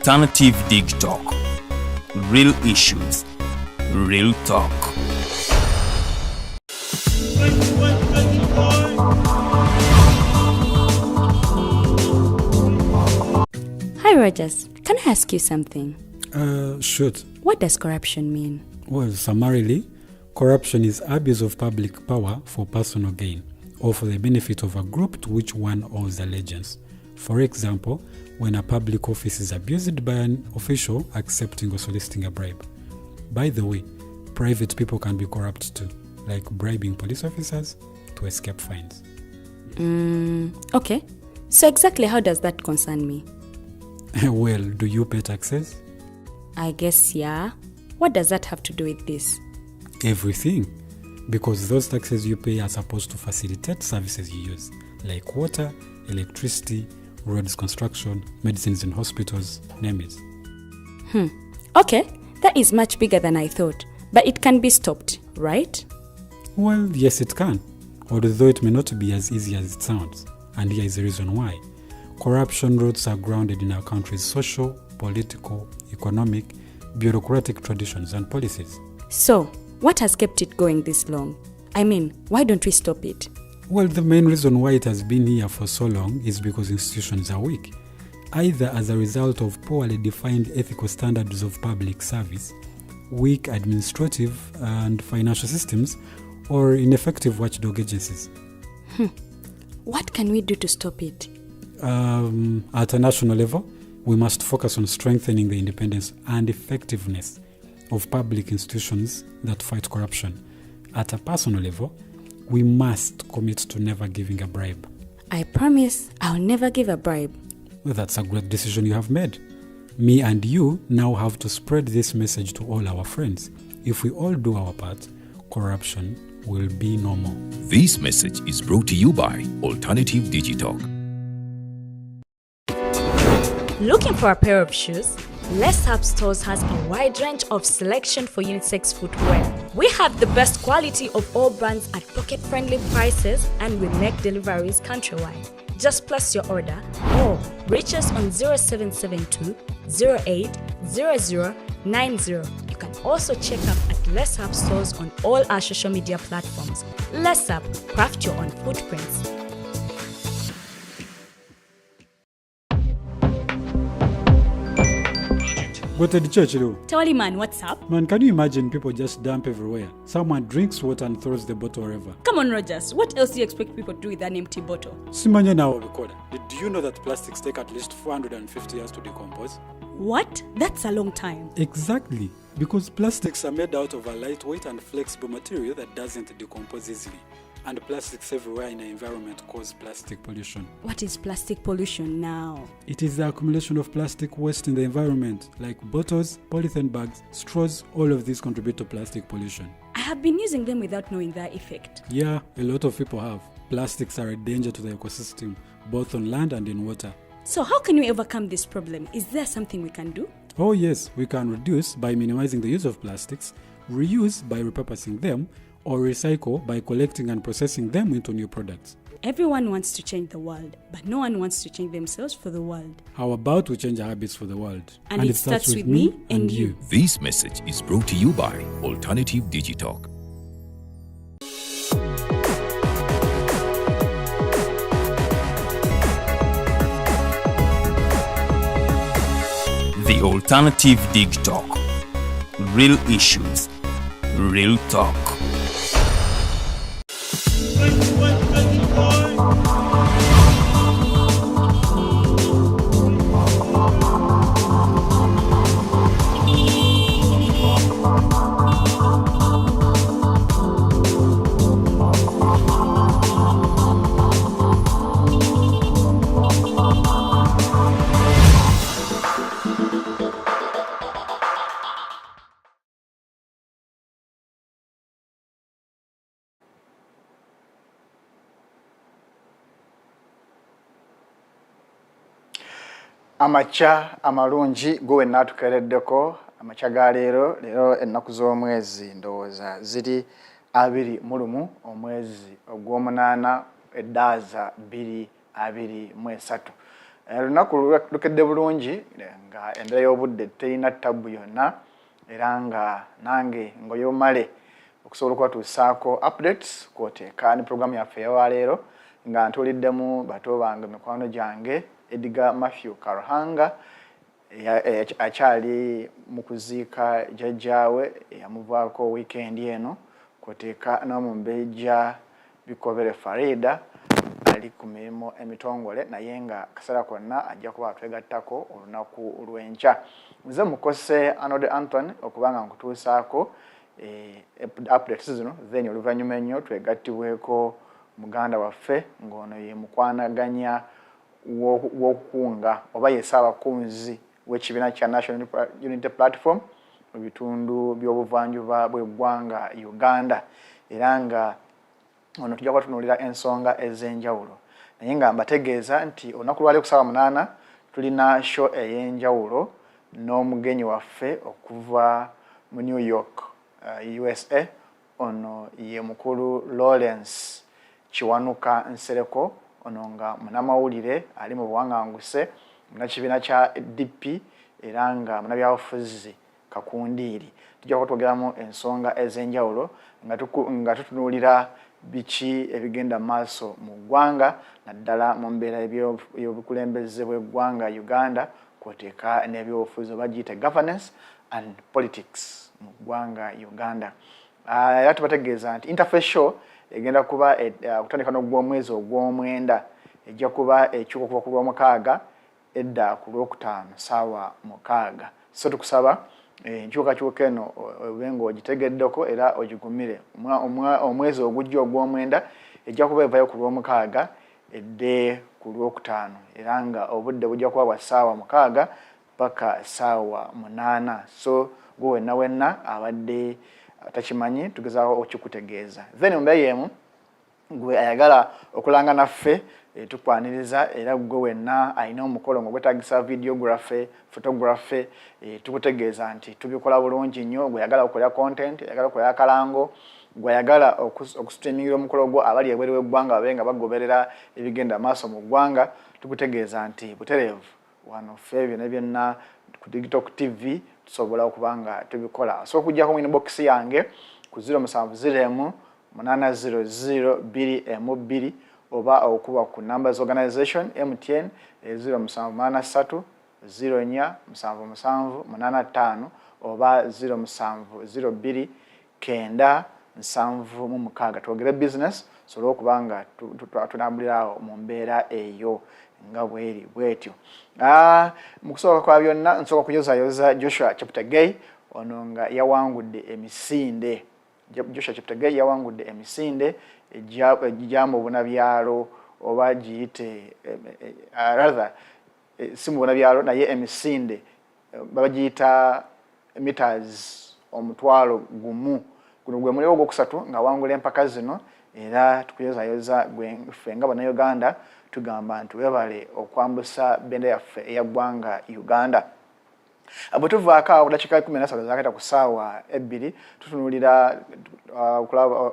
alternative Digitalk. Real issues, real talk. Hi Rogers, can I ask you something? Shoot. What does corruption mean? Well, summarily, corruption is abuse of public power for personal gain or for the benefit of a group to which one owes allegiance. For example, when a public office is abused by an official accepting or soliciting a bribe. By the way, private people can be corrupt too, like bribing police officers to escape fines. Okay. So exactly how does that concern me? Well, do you pay taxes? I guess, yeah. What does that have to do with this? Everything. Because those taxes you pay are supposed to facilitate services you use, like water, electricity, roads construction, medicines in hospitals, name it. Okay, that is much bigger than I thought. But it can be stopped, right? Well, yes it can, although it may not be as easy as it sounds. And here is the reason why. Corruption roots are grounded in our country's social, political, economic, bureaucratic traditions and policies. So, what has kept it going this long? I mean, why don't we stop it? Well, the main reason why it has been here for so long is because institutions are weak, either as a result of poorly defined ethical standards of public service, weak administrative and financial systems, or ineffective watchdog agencies. What can we do to stop it? At a national level, we must focus on strengthening the independence and effectiveness of public institutions that fight corruption. At a personal level, we must commit to never giving a bribe. I promise I'll never give a bribe. Well, that's a great decision you have made. Me and you now have to spread this message to all our friends. If we all do our part, corruption will be no more. This message is brought to you by Alternative Digitalk. Looking for a pair of shoes? Les Hub Stores has a wide range of selection for unisex footwear. We have the best quality of all brands at pocket-friendly prices and with neck deliveries countrywide. Just place your order or reach us on 0772 08 0090. You can also check up at Les Hub Stores on all our social media platforms. Les Hub, craft your own footprints. Go to the church, though. Tawali man, what's up? Man, can you imagine people just dump everywhere? Someone drinks water and throws the bottle wherever. Come on, Rogers. What else do you expect people to do with an empty bottle? Simanya now, did you know that plastics take at least 450 years to decompose? What? That's a long time. Exactly. Because plastics are made out of a lightweight and flexible material that doesn't decompose easily. And plastics everywhere in the environment cause plastic pollution. What is plastic pollution now? It is the accumulation of plastic waste in the environment, like bottles, polythene bags, straws. All of these contribute to plastic pollution. I have been using them without knowing their effect. Yeah, a lot of people have. Plastics are a danger to the ecosystem, both on land and in water. So how can we overcome this problem? Is there something we can do? Oh yes, we can reduce by minimizing the use of plastics, reuse by repurposing them, or recycle by collecting and processing them into new products. Everyone wants to change the world, but no one wants to change themselves for the world. How about we change our habits for the world? And it starts with me and you. This message is brought to you by Alternative Digitalk. The Alternative Digitalk. Real issues, real talk. Amacha amalungi gowe natukereddeko amacha ga lero ennaku z'omwezi ndowooza ziri 20 omwezi ogw'omunaana eddaaza 2023 Lunaku lukedde bulungi nga endala y'obudde terina ttabu yonna era nga nange ngoyomale okusobola okwatuusaako updates kwoteeka ne programu yaffe eyawaleero nga ntuuliddemu bato bange mikwano gyange Edgar Matthew Karuhanga akyali mu kuziika jjajjaawe eyamuvaako weekend eno kwoteeka n'Omumbejja Bikobere Farida ali ku mirimu emitongole naye nga kaseera konna ajja kuba atwegattako olunaku lw'enkya. Nze mukose Anode Anthony okuba nga nkutuusaako updates zino then oluvannyuma ennyo twegattibweko muganda waffe ng'ono ye mukwanaganya w'okukuunga oba ye ssaabakunzi w'ekibiina kya National Unity Platform mu bitundu by'obuvanjuba bw'eggwanga Uganda era nga ono tujja kuba tunuulira ensonga ez'enjawulo naye nga mbategeeza nti olunaku lwali ku 8 tulina show ey'enjawulo n'omugenyi waffe okuva mu New York USA ono ye mukulu Lawrence Kiwanuka Nsereko ono nga munamawulire ali mu buwanganguse munakibiina kya DP era nga munabyabufuzi kakundiiri tujja kuba twogeramu ensonga ez'enjawulo nga tutunuulira biki ebigenda maaso mu ggwanga naddala mu mbeera y'obukulembeze bw'eggwanga Uganda kwoteeka n'ebyobufuzi oba giyite governance and politics mu ggwanga Uganda. Era tubategeeza nti interface show egenda kuba kutandika n'ogw'omwezi ogw'omwenda ejja kuba ekyuka okuva ku Lwomukaaga edda ku Lwokutaano ssaawa 6 so tukusaba enkyukakyuka eno obe ng'ogitegeddeko era ogigumire omwezi ogujja ogw'omwenda ejja kuba evayo ku Lwomukaaga edde ku Lwokutaano era nga obudde bujja kuba bwa ssaawa 6 paka ssaawa 8 so gwe wenna abadde takimanyi tugezaako okikutegeeza then mbeera y'emu gwe ayagala okulanga naffe tukwaniriza era gwe wenna alina omukolo ng'ogwetaagisa videography photography tukutegeeza nti tubikola bulungi nnyo gwe yagala okukolera content yagala okukolera akalango gwe yagala okusitreamingira omukolo gwo abali ebweru w'eggwanga babe nga bagoberera ebigenda maaso mu ggwanga tukutegeeza nti butereevu wano ffe byonna byonna ku Digitalk TV tusobola okuba nga tubikola so okujjako mu inbox yange ku 0701 800 oba okuba ku numbers organization MTN 0783 04 77 85 oba 0702 9 7 twogere business so okuba nga tunambulirawo mu mbeera eyo nga bweri bwetyo. Mu kusooka kwa byonna nsooka kuyozayoza Joshua Cheptegei ono nga yawangudde emisinde. Joshua Cheptegei yawangudde emisinde ejja mu bunabyalo oba giyite rather si mu bunabyalo naye emisinde babagiyita meters omutwalo gumu guno gwe muliro ogwokusatu nga wangula empaka zino era tukuyozayoza gwe nga bannayuganda tugamba nti webale okwambusa bendera yaffe eyaggwanga Uganda. Bwe tuvaako awo dakiika 13 zaakayita ku ssaawa 2 tutunuulira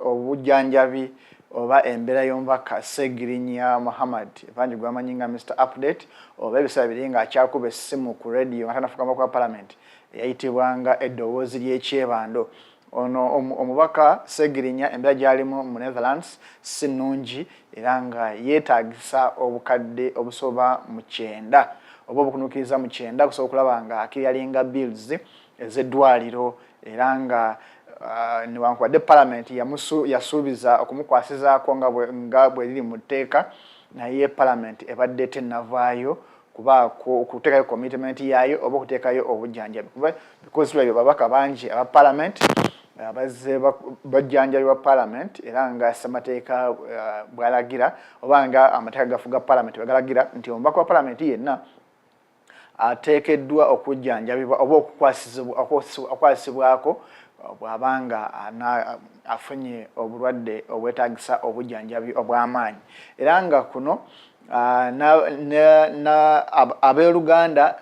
obujjanjabi oba embeera y'omubaka Segirinya Muhammad bangi gwamanyi nga Mr Update oba ebiseera biri nga akyakuba essimu ku radio nga tanafuka kwa Parliament eyayitibwanga eddoboozi ly'ekyebando. Ono omubaka Segirinya embeera gy'alimu mu Netherlands si nnungi era nga yeetaagisa obukadde obusoba mu 9 oba obukunuukiriza mu 9 kusobola okulaba nga akiryalinga bills ez'eddwaliro era nga newankubadde Parliament yasuubiza okumukwasizaako nga bwe liri mu tteeka naye Parliament ebadde tennavaayo kubaako okuteekayo commitment yaayo oba okuteekayo obujjanjabi because lwebyo babaka bangi aba Parliament abazze bajjanjabi ba Parliament era nga ssemateeka bwalagira oba nga amateeka gafuga Parliament bwagalagira nti omubaka wa Parliament yenna ateekeddwa okujjanjabibwa oba okwasibwako bw'abanga afunye obulwadde obwetaagisa obujjanjabi obw'amaanyi era nga kuno ab'Oluganda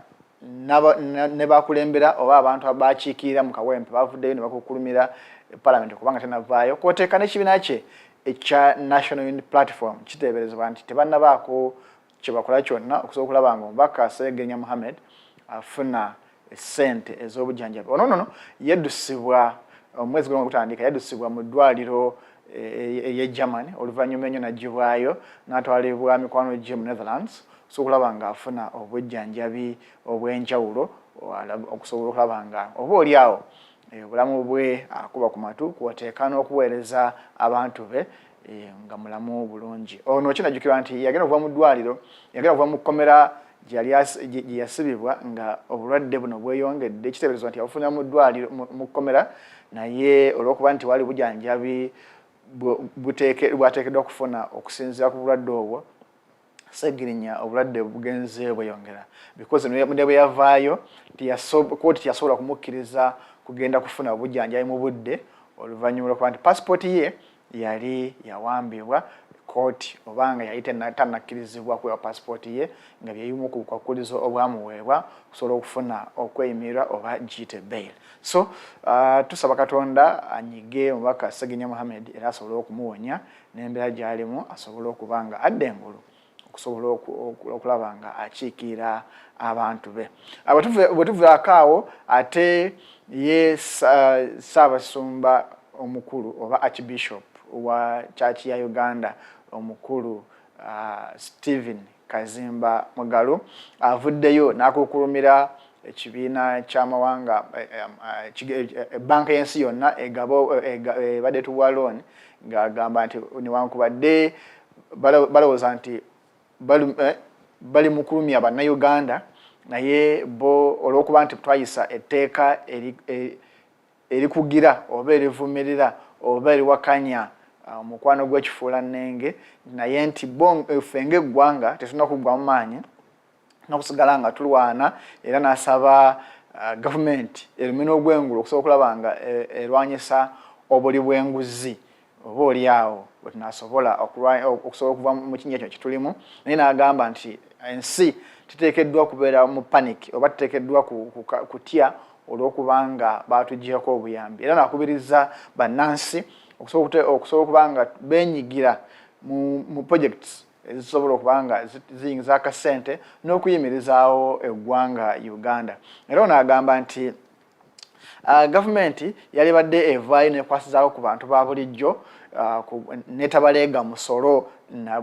ne bakulembera oba abantu abakiikirira mu kawempe bavuddeyo ne bakukulumira Parliament kubanga tenavaayo kwoteeka n'ekibiina kye ekya National Unity Platform kiteeberezebwa nti tebannabaako kyebakola kyonna okusobola okulaba nga omubaka Sseggenya Mohammed afuna sente ez'obujjanjabi. Ono yeddusibwa omwezi guno gutandika, yaddusibwa mu ddwaliro ye Germany oluvannyuma ennyo n'aggyibwayo n'atwalibwa mikwano gye mu Netherlands okusobola okulaba nga afuna obujjanjabi obw'enjawulo okusobola okulaba nga oba oliawo obulamu bwe akuba ku matu kwoteeka n'okuweereza abantu be nga mulamu bulungi. Ono kinajjukirwa nti yagenda okuva mu ddwaliro, yagenda okuva mu kkomera gye yasibibwa nga obulwadde buno bweyongedde, kiteeberezebwa nti yabufunira mu ddwaliro mu kkomera, naye olw'okuba nti wali bujjanjabi bwateekeddwa okufuna okusinziira ku bulwadde obwo, Sseggirinya obulwadde bugenze bweyongera because ne bwe yavaayo kooti tiyasobola kumukkiriza kugenda kufuna obujjanjabi mu budde oluvannyuma lw'okuba nti passport ye yali yawambibwa kooti obanga yali tannakkirizibwa kwewa passport ye nga byebimu ku bukwakkulizo obwamuweebwa okusobola okufuna okweyimirira oba giyite bail. So tusaba Katonda anyige omubaka Sseggenya Mohammed era asobole okumuwonya n'embeera gy'alimu asobole okuba nga adda engulu okusobola okulaba nga akiikirira abantu be. Bwe tuvaako awo ate ye Ssaabasumba omukulu oba Archbishop wa Church ya Uganda omukulu Stephen Kazimba Mugalu avuddeyo n'akukulumira ekibiina ky'amawanga banka y'ensi yonna ebadde tuwa loan ng'agamba nti newankubadde balowooza nti bali mu kulumya bannayuganda naye bo olw'okuba nti twayisa etteeka erikugira oba erivumirira oba eriwakanya omukwano gw'ekifuulannenge naye nti bo ffe ng'eggwanga tetulina kuggwa mu maanyi n'okusigala nga tulwana era n'asaba gavumenti erumina ogw'engulu okusobola okulaba nga erwanyisa obuli bw'enguzi oba oliawo bwe tunasobola okusobola okuva mu kinnya kino kitulimu, naye n'agamba nti ensi tuteekeddwa okubeera mu panic oba tuteekeddwa kutya olw'okubanga baatuggyako obuyambi, era n'akubiriza bannansi okusobola okuba nga beenyigira mu projects ezisobola okuba nga ziyingiza akasente n'okuyimirizaawo eggwanga Uganda. Era n'agamba nti gavumenti yali badde evaayo n'ekwasizaako ku bantu ba bulijjo netabaleega musolo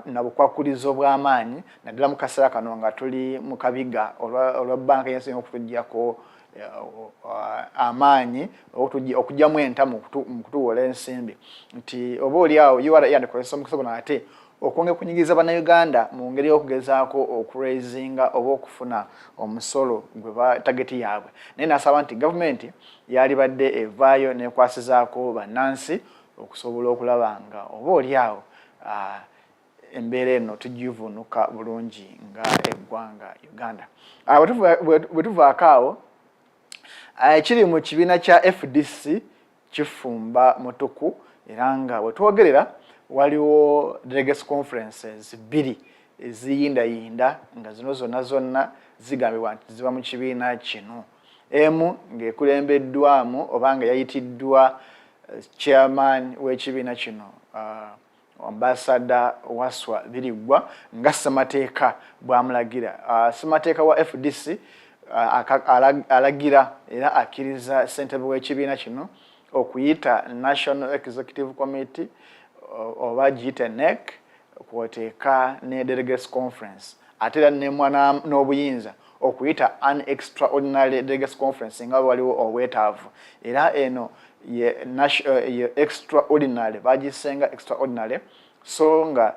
na bukwakkulizo bw'amaanyi naddala mu kaseera kano nga tuli mu kabiga olwa banka y'ensi okutuggyako amaanyi okugyamu enta mu kutuwola ensimbi nti oba oliawo URA yandikozesa omukisa guno ate okwongera okunyigiriza bannayuganda mu ngeri y'okugezaako okuraisinga oba okufuna omusolo gwe tageti yaabwe, naye n'asaba nti gavumenti yali badde evaayo n'ekwasizaako bannansi okusobola okulaba nga oba oliawo embeera eno tugivunuka bulungi nga eggwanga Uganda. Bwe tuvaako awo ekiri mu kibiina kya FDC kifumba mutuku era nga bwe twogerera waliwo delegates conferences 2 eziyindayinda nga zino zonna zigambibwa nti ziba mu kibiina kino, emu ng'ekulembeddwamu oba nga yayitiddwa chairman w'ekibiina kino Ambassador Waswa Birigwa nga ssemateeka bw'amulagira. Ssemateeka wa FDC alagira era akkiriza ssentebe w'ekibiina kino okuyita National Executive Committee oba giyite NEC kwoteeka ne Delegates Conference ate era n'obuyinza okuyita an extraordinary Delegates Conference nga waliwo obwetaavu, era eno ye extraordinary bagisenga extraordinary so nga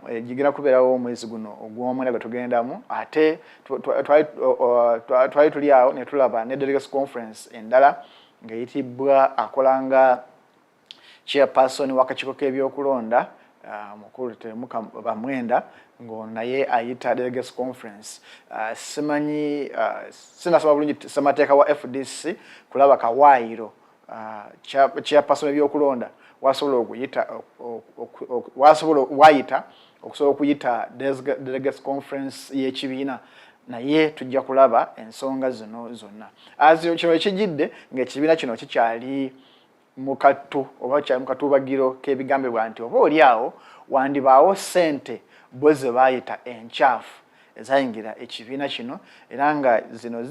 gigenda kubeerawo omwezi guno ogw'omwenda gwe tugendamu ate twali tuli awo ne tulaba ne Delegates Conference endala ng'eyitibwa akolanga chairperson w'akakiiko k'ebyokulonda mukulu Temuka Bamwenda ngo naye ayita Delegates Conference. Simanyi sinasoma bulungi ssemateeka wa FDC kulaba kawaayiro chairperson w'ebyokulonda wasobola okuyita wayita okusobola okuyita Delegates Conference y'ekibiina, naye tujja kulaba ensonga zino zonna kino ekijjidde ng'ekibiina kino kikyali mukatu oba kyali mukatubagiro k'ebigambibwa nti oba oliawo wandibaawo ssente boze bayita enkyafu ezayingira ekibiina kino era nga zino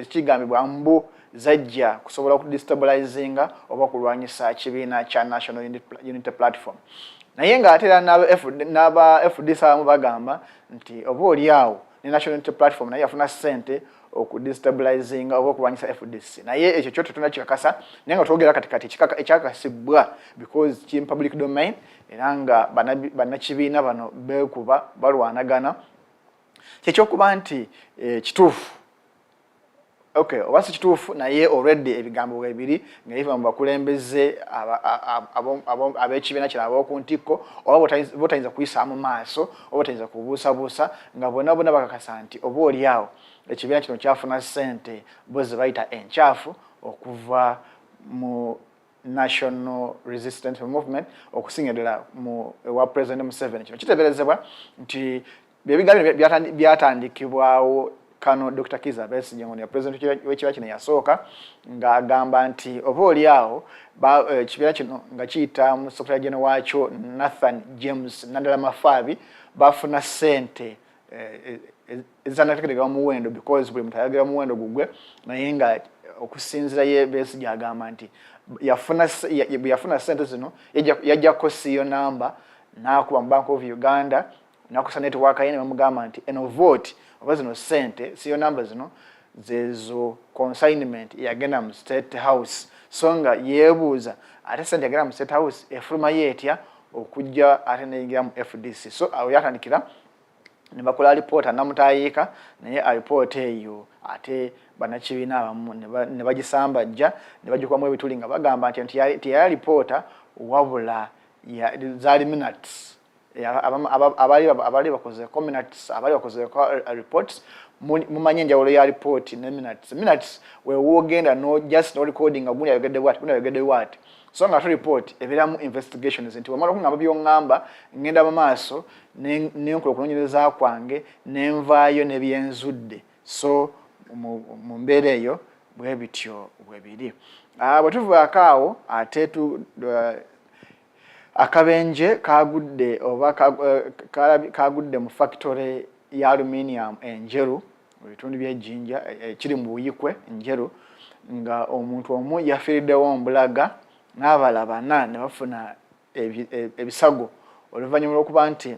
kigambibwa mbu zajja kusobola okudestabilizinga oba kulwanyisa kibiina kya National Unity Platform. Naye nga ate era n'aba FDC abamu bagamba nti oba oliawo ne National Unity Platform naye yafuna ssente okudestabilizinga oba okulwanyisa FDC. Naye ekyo kyo tunakikakasa naye nga twogera katikati ekyakasibwa because kiri public domain era nga bannakibiina bano beekuba balwanagana. Kyekyokuba nti kituufu oba si kituufu naye already ebigambo bwebiri nga biva mu bakulembeze ab'ekibiina kino ab'oku ntikko oba botayinza kuyisa mu maaso oba botayinza kubuusabuusa nga bonna bakakasa nti oba oliawo ekibiina kino kyafuna ssente bo ze bayita enkyafu okuva mu National Resistance Movement okusinga ddala ewa President Museveni. Kino kiteeberezebwa nti byebigambo byatandikibwawo kano Dr. Kiza Besigye ya president w'ekibiina kino yasooka ng'agamba nti oba oliawo ekibiina kino nga kiyita mu Secretary General waakyo Nathan James Nandala Mafaabi bafuna ssente ezitanategerekeka muwendo because buli muntu ayagala muwendo gugwe naye nga okusinziira ye Besigye agamba nti yafuna ssente zino yajjako siyo namba n'akuba mu Bank of Uganda nakusa network yene bamugamba nti eno vote oba zino ssente siyo namba zino zezo consignment yagenda mu State House so nga yeebuuza ate ssente yagenda mu State House efuluma yeetya okujja ate neyingira mu FDC. So awo yatandikira ne bakola alipoota namutayiika naye alipoota eyo ate bannakibiina abamu ne bagisambajja ne bagikubamu ebituli nga bagamba nti tiyali alipoota wabula zaali minutes abali bakoze comments abali bakoze reports mumanyi enjawulo ya report ne minutes we wogenda no just no recording agundi ayogedde what so nga report ebiramu investigations nti wamala kungamba byongamba ngenda mu maaso n'enkola okunoonyereza kwange n'envaayo n'ebyenzudde so mu mbeera eyo bwe bityo bwe biri bwe tuvaako ate akabenje kagudde oba kagudde mu factory ya aluminium enjeru mu bitundu by'ejjinja kiri mu Buyikwe enjeru nga omuntu omu yafiiriddewo mbulaga n'abala bana ne bafuna ebisago oluvannyuma lw'okuba nti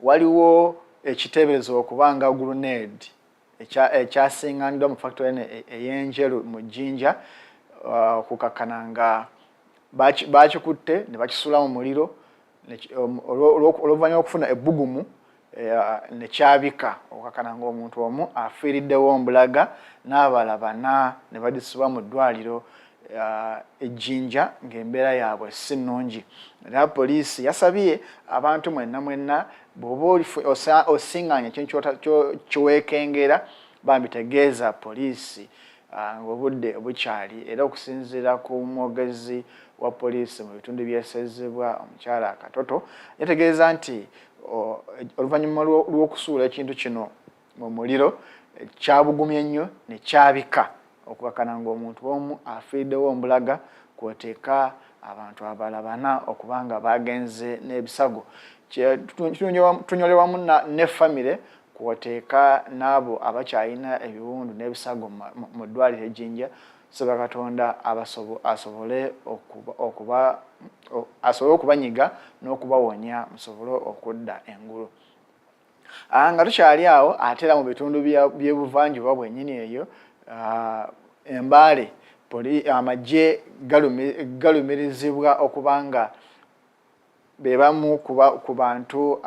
waliwo ekiteeberezo okubanga grenade ekyasinganidwa mu factory ey'enjeru mu jjinja okukakana nga bakikutte ne bakisula mu muliro oluvannyuma okufuna ebbugumu ne kyabika okukakana ng'omuntu omu afiiriddewo mbulaga n'abala bana ne badisibwa mu ddwaliro ejjinja ng'embeera yaabwe si nnungi. Era poliisi yasabye abantu mwenna bw'oba osiŋŋaanya ekintu kyeweekengera bambitegeeza poliisi ng'obudde bukyali era okusinziira ku mwogezi wa poliisi mu bitundu byesezebwa omukyala Akatoto yategeeza nti oluvannyuma lw'okusuula ekintu kino mu muliro kyabugumye ennyo ne kyabika okubakana ng'omuntu omu afiiriddewo mbulaga kwoteeka abantu abala bana okubanga bagenze n'ebisago tunyolebwamu ne famire kwoteeka n'abo abakyalina ebiwundu n'ebisago mu ddwaliro ejjinja saba Katonda asobole okubanyiga n'okubawonya musobole okudda engulu. Nga tukyali awo ate era mu bitundu by'ebuvanjuba bwennyini eyo Embaale amagye galumirizibwa okubanga bebamu ku bantu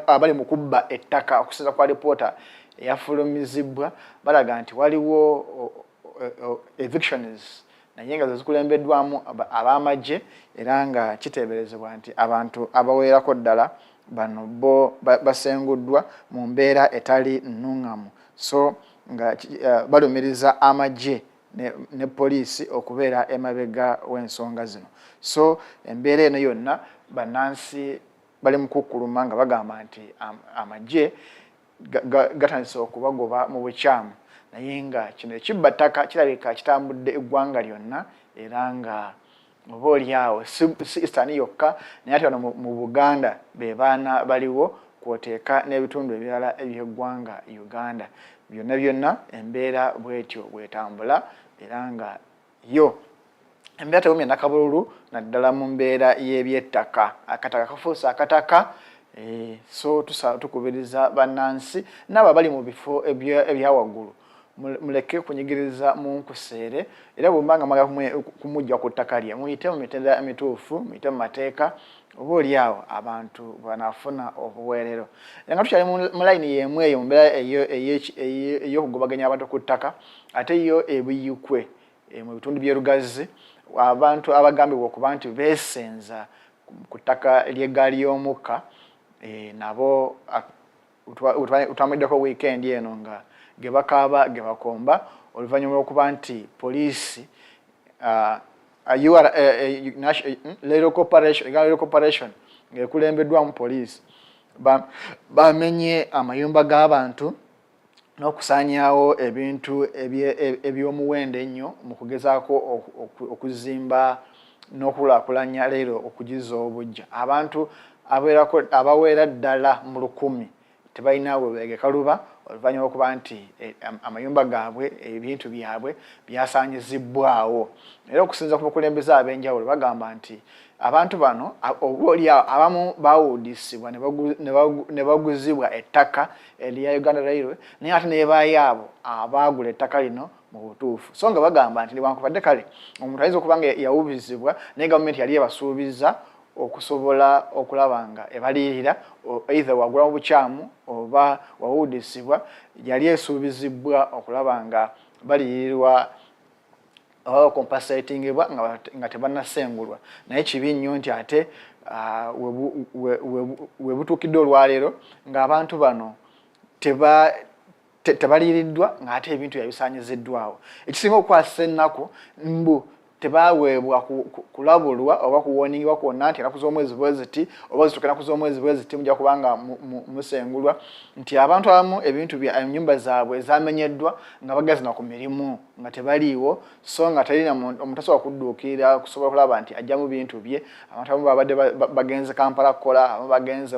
abali mu kubba ettaka okusinza kwa lipoota eyafulumizibwa balaga nti waliwo evictions naye nga zikulembeddwamu ab'amagye era nga kiteeberezebwa nti abantu abawerako ddala bano bo basenguddwa mu mbeera etali nnuŋŋamu so nga balumiriza amagye ne poliisi okubeera emabega w'ensonga zino. So embeera eno yonna bannansi bali mu kukkuluma nga bagamba nti amagye gatandise okubagoba mu bukyamu naye nga kino ekibba ttaka kirabika kitambudde eggwanga lyonna era nga oboolyawo si Eastern yokka naye ate wano mu Buganda be baana baliwo kwoteeka n'ebitundu ebirala eby'eggwanga Uganda byonna embeera bwetyo bwetambula era nga yo embeera tewumya nakabululu naddala mu mbeera y'ebyettaka akataka kafuuse akataka so tukubiriza bannansi n'abo bali mu bifo ebyawaggulu muleke kunyigiriza mu nkuseere era bw'ombanga mwagala kumujja ku ttaka lye muyite mu mitendera emituufu muyite mu mateeka oboolyawo abantu banafuna obuweerero nga tukyali mu layini y'emu eyo mu mbeera ey'okugobaganya abantu ku ttaka ate yo ebuyikwe mu bitundu by'erugazi abantu abagambibwa okuba nti beesenza ku ttaka ly'eggaali y'omukka nabo utwamiddeko weekend eno nga gebakaaba gebakomba oluvannyuma lw'okuba nti poliisi Legal Corporation ng'ekulembeddwamu poliisi bamenye amayumba g'abantu n'okusaanyaawo ebintu eby'omuwendo ennyo mu kugezaako okuzimba n'okulaakulanya leero okugiza obujja abantu abaweera ddala mu 1,000 tebalinawe begekaluba oluvannyuma lw'okuba nti amayumba gaabwe ebintu byabwe byasaanyizibwawo era okusinza ku bakulembeze ab'enjawulo bagamba nti abantu bano oboolyawo abamu bawuudisibwa ne baguzibwa ettaka erya Uganda Railway naye ate nebaayo abo abaagula ettaka lino mu butuufu so nga bagamba nti newankubadde kale omuntu ayinza okuba nga yawubizibwa naye gavumenti yali ebasuubiza okusobola okulaba nga ebalirira either wagula mu bukyamu oba wawuudisibwa yali esuubizibwa okulaba nga baliyirirwa compensatingibwa nga tebannasengulwa naye kibi nnyo nti ate we butuukidde olwaleero ng'abantu bano tebaliriddwa ng'ate ebintu yabisaanyiziddwawo ekisinga okukwasa ennaku mbu tebaweebwa kulabulwa oba kuwoningibwa kwonna nti enaku z'omwezi bwe ziti oba zituuka enaku z'omwezi bwe ziti mujja kubanga musengulwa nti abantu abamu ebintu ennyumba zaabwe ezamenyeddwa nga bagazina ku mirimu nga tebaliiwo so nga talina omuntu asobola kudduukirira okusobola okulaba nti ajja mu bintu bye abantu abamu babadde bagenze Kampala kukola abamu bagenze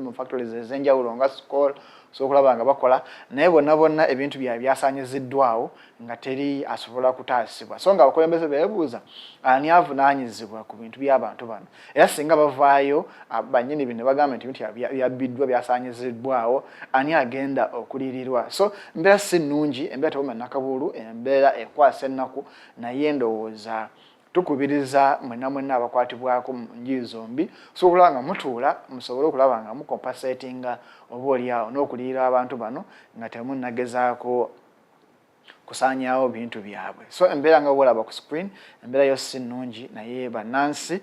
mu factories ez'enjawulo nga Skol so okulaba nga bakola naye bonna ebintu byasaanyiziddwawo nga teri asobola kutaasibwa so nga abakulembeze beebuuza ani avunaanyizibwa ku bintu by'abantu bano era singa bavaayo bannyini bino bagamba nti ebintu byabbiddwa byasaanyiziddwawo ani agenda okulirirwa so embeera si nnungi embeera tewuma nakabulu embeera ekwasa ennaku naye ndowooza tukubiriza mwenna abakwatibwako mu njuyi zombi so okulaba nga mutuula musobole okulaba nga mukompensatinga oboolyawo n'okulira abantu bano nga temunnagezaako kusaanyaawo bintu byabwe so embeera nga bwolaba ku screen embeera yo si nnungi naye bannansi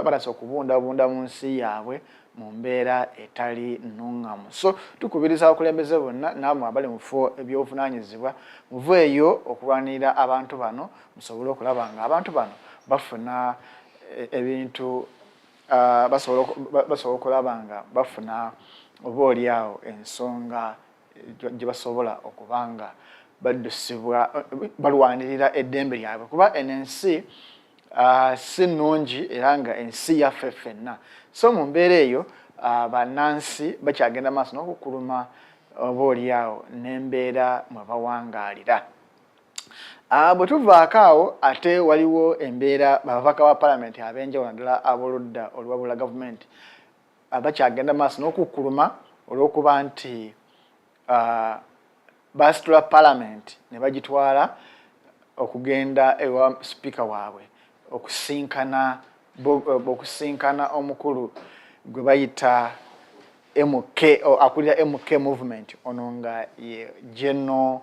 batasa okubundabunda mu nsi yaabwe mu mbeera etali nnuŋŋamu so tukubiriza abakulembeze bonna naamwe abali mu bifo ebyobuvunaanyizibwa muveeyo okulwanirira abantu bano musobole okulaba nga abantu bano bafuna ebintu basobola okulaba nga bafuna oboolyawo ensonga gye basobola okubanga baddusibwa balwanirira eddembe lyabwe kuba eno ensi si nnungi era nga ensi yaffe ffenna so mu mbeera eyo bannansi bakyagenda maaso n'okukuluma oboolyawo n'embeera mwe bawangaalira bwe tuvaako awo ate waliwo embeera babaka ba palamenti ab'enjawulo naddala ab'oludda olwabula gavumenti bakyagenda maaso n'okukuluma olw'okuba nti basitula palamenti ne bagitwala okugenda ewa sipiika waabwe okusinkana omukulu gwe bayita MK akulira MK movement ono nga ye General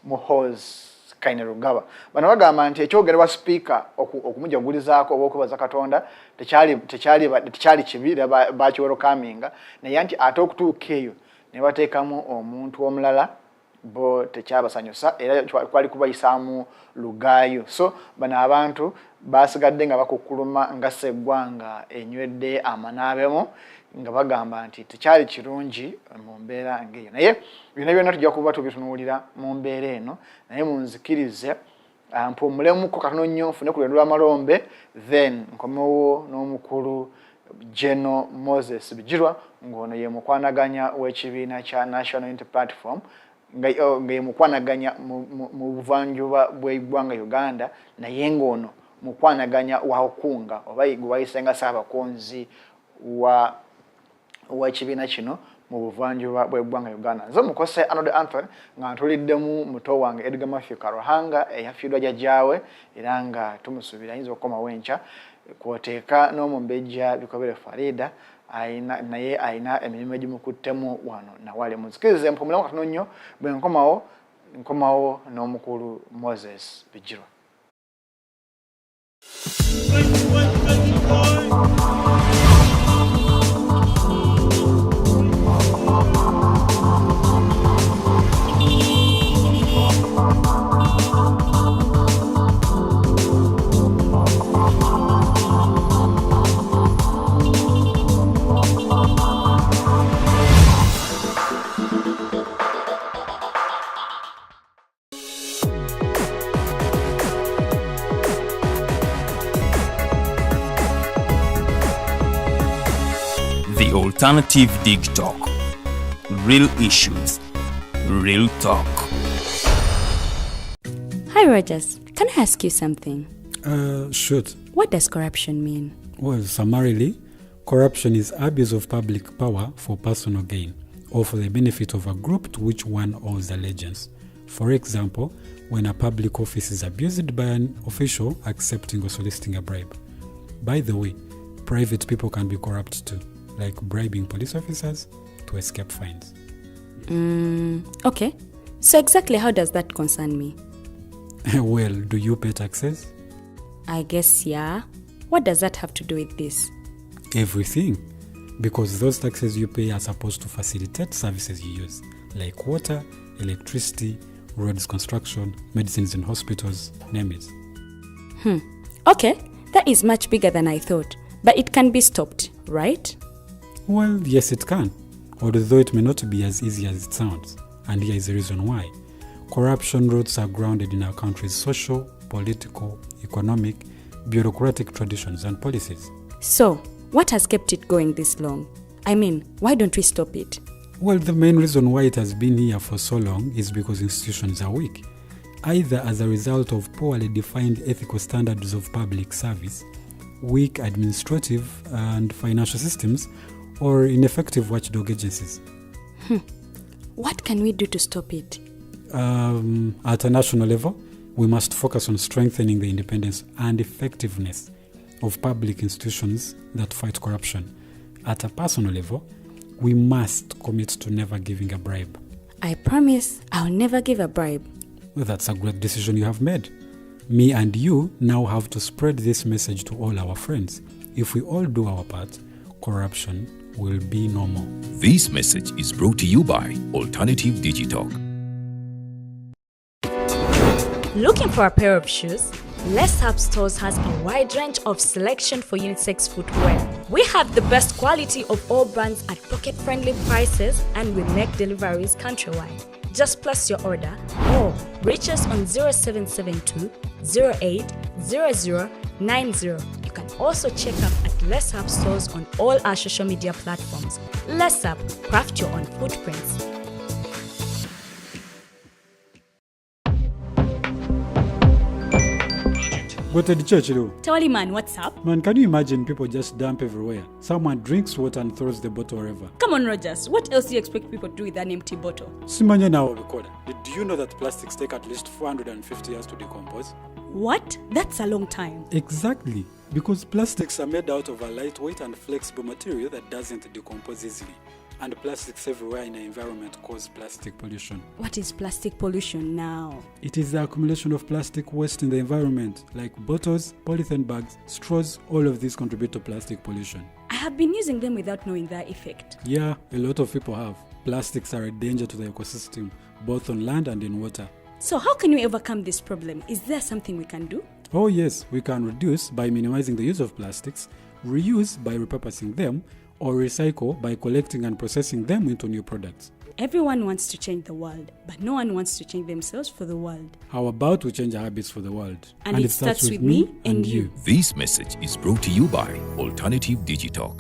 Muhoozi Kainerugaba bano bagamba nti ekyogerwa sipiika okumujagulizaako oba okubaza Katonda tekyali kibi bakiwerokaminga naye nti ate okutuuka eyo ne bateekamu omuntu omulala bo tekyabasanyusa era kwali kubayisaamu lugaayo so bano abantu basigadde nga bakukuluma nga seggwanga enywedde amanaabemu nga bagamba nti tekyali kirungi mu mbeera ng'eyo naye byonna tujja kuba tubitunuulira mu mbeera eno naye munzikirize mpumulemuko katono nnyo nfune ku lwendo lw'amalombe then nkomewo n'omukulu General Moses Bigirwa ng'ono ye mukwanaganya w'ekibiina kya National Unity Platform nga ye mukwanaganya mu buvanjuba bw'eggwanga Uganda naye ng'ono mukwanaganya wa okukuunga oba wayisenga Ssaabakonzi wa kibiina kino mu buvanjuba bw'eggwanga Uganda. Nze mukose Arnold Anthony nga ntuliddemu muto wange Edgar Matthew Karuhanga eyafiirwa jjajjaawe era nga tumusuubira ayinza okukomawo enkya kwoteeka n'omumbejja Bikobere Farida naye ayina emirimu egimukuttemu wano nawale muzikirize mpumulemu katono nnyo bwe nkomawo n'omukulu Moses Bigirwa. The alternative Digitalk. Real issues, real talk. Hi, Rogers. Can I ask you something? Shoot. What does corruption mean? Well, summarily, corruption is abuse of public power for personal gain or for the benefit of a group to which one owes allegiance. For example, when a public office is abused by an official accepting or soliciting a bribe. By the way, private people can be corrupt too, like bribing police officers to escape fines. Okay. So exactly how does that concern me? Well, do you pay taxes? I guess, yeah. What does that have to do with this? Everything. Because those taxes you pay are supposed to facilitate services you use, like water, electricity, roads construction, medicines in hospitals, name it. Okay, that is much bigger than I thought. But it can be stopped, right? Well, yes, it can, although it may not be as easy as it sounds. And here is the reason why. Corruption roots are grounded in our country's social, political, economic, bureaucratic traditions and policies. So, what has kept it going this long? I mean, why don't we stop it? Well, the main reason why it has been here for so long is because institutions are weak, either as a result of poorly defined ethical standards of public service, weak administrative and financial systems, or ineffective watchdog agencies. What can we do to stop it? At a national level, we must focus on strengthening the independence and effectiveness of public institutions that fight corruption. At a personal level, we must commit to never giving a bribe. I promise I'll never give a bribe. Well, that's a great decision you have made. Me and you now have to spread this message to all our friends. If we all do our part, corruption will be normal. This message is brought to you by Alternative Digitalk. Looking for a pair of shoes? Les Hub Stores has a wide range of selection for unisex footwear. We have the best quality of all brands at pocket-friendly prices and we make deliveries countrywide. Just place your order or reach us on 0772 08 0090. You can also check up at Les Hub Stores on all our social media platforms. Les Hub, craft your own footprints. What a church, Tawali man, what's up? Man, can you imagine people just dump everywhere? Someone drinks water and throws the bottle wherever. Come on, Rogers. What else do you expect people to do with an empty bottle? Simanya now, recorder. Did you know that plastics take at least 450 years to decompose? What? That's a long time. Exactly. Because plastics are made out of a lightweight and flexible material that doesn't decompose easily. And plastics everywhere in the environment cause plastic pollution. What is plastic pollution now? It is the accumulation of plastic waste in the environment, like bottles, polythene bags, straws. All of these contribute to plastic pollution. I have been using them without knowing their effect. Yeah, a lot of people have. Plastics are a danger to the ecosystem, both on land and in water. So how can we overcome this problem? Is there something we can do? Oh yes, we can reduce by minimizing the use of plastics, reuse by repurposing them, or recycle by collecting and processing them into new products. Everyone wants to change the world, but no one wants to change themselves for the world. How about we change our habits for the world? And it starts with me and you. This message is brought to you by Alternative Digitalk.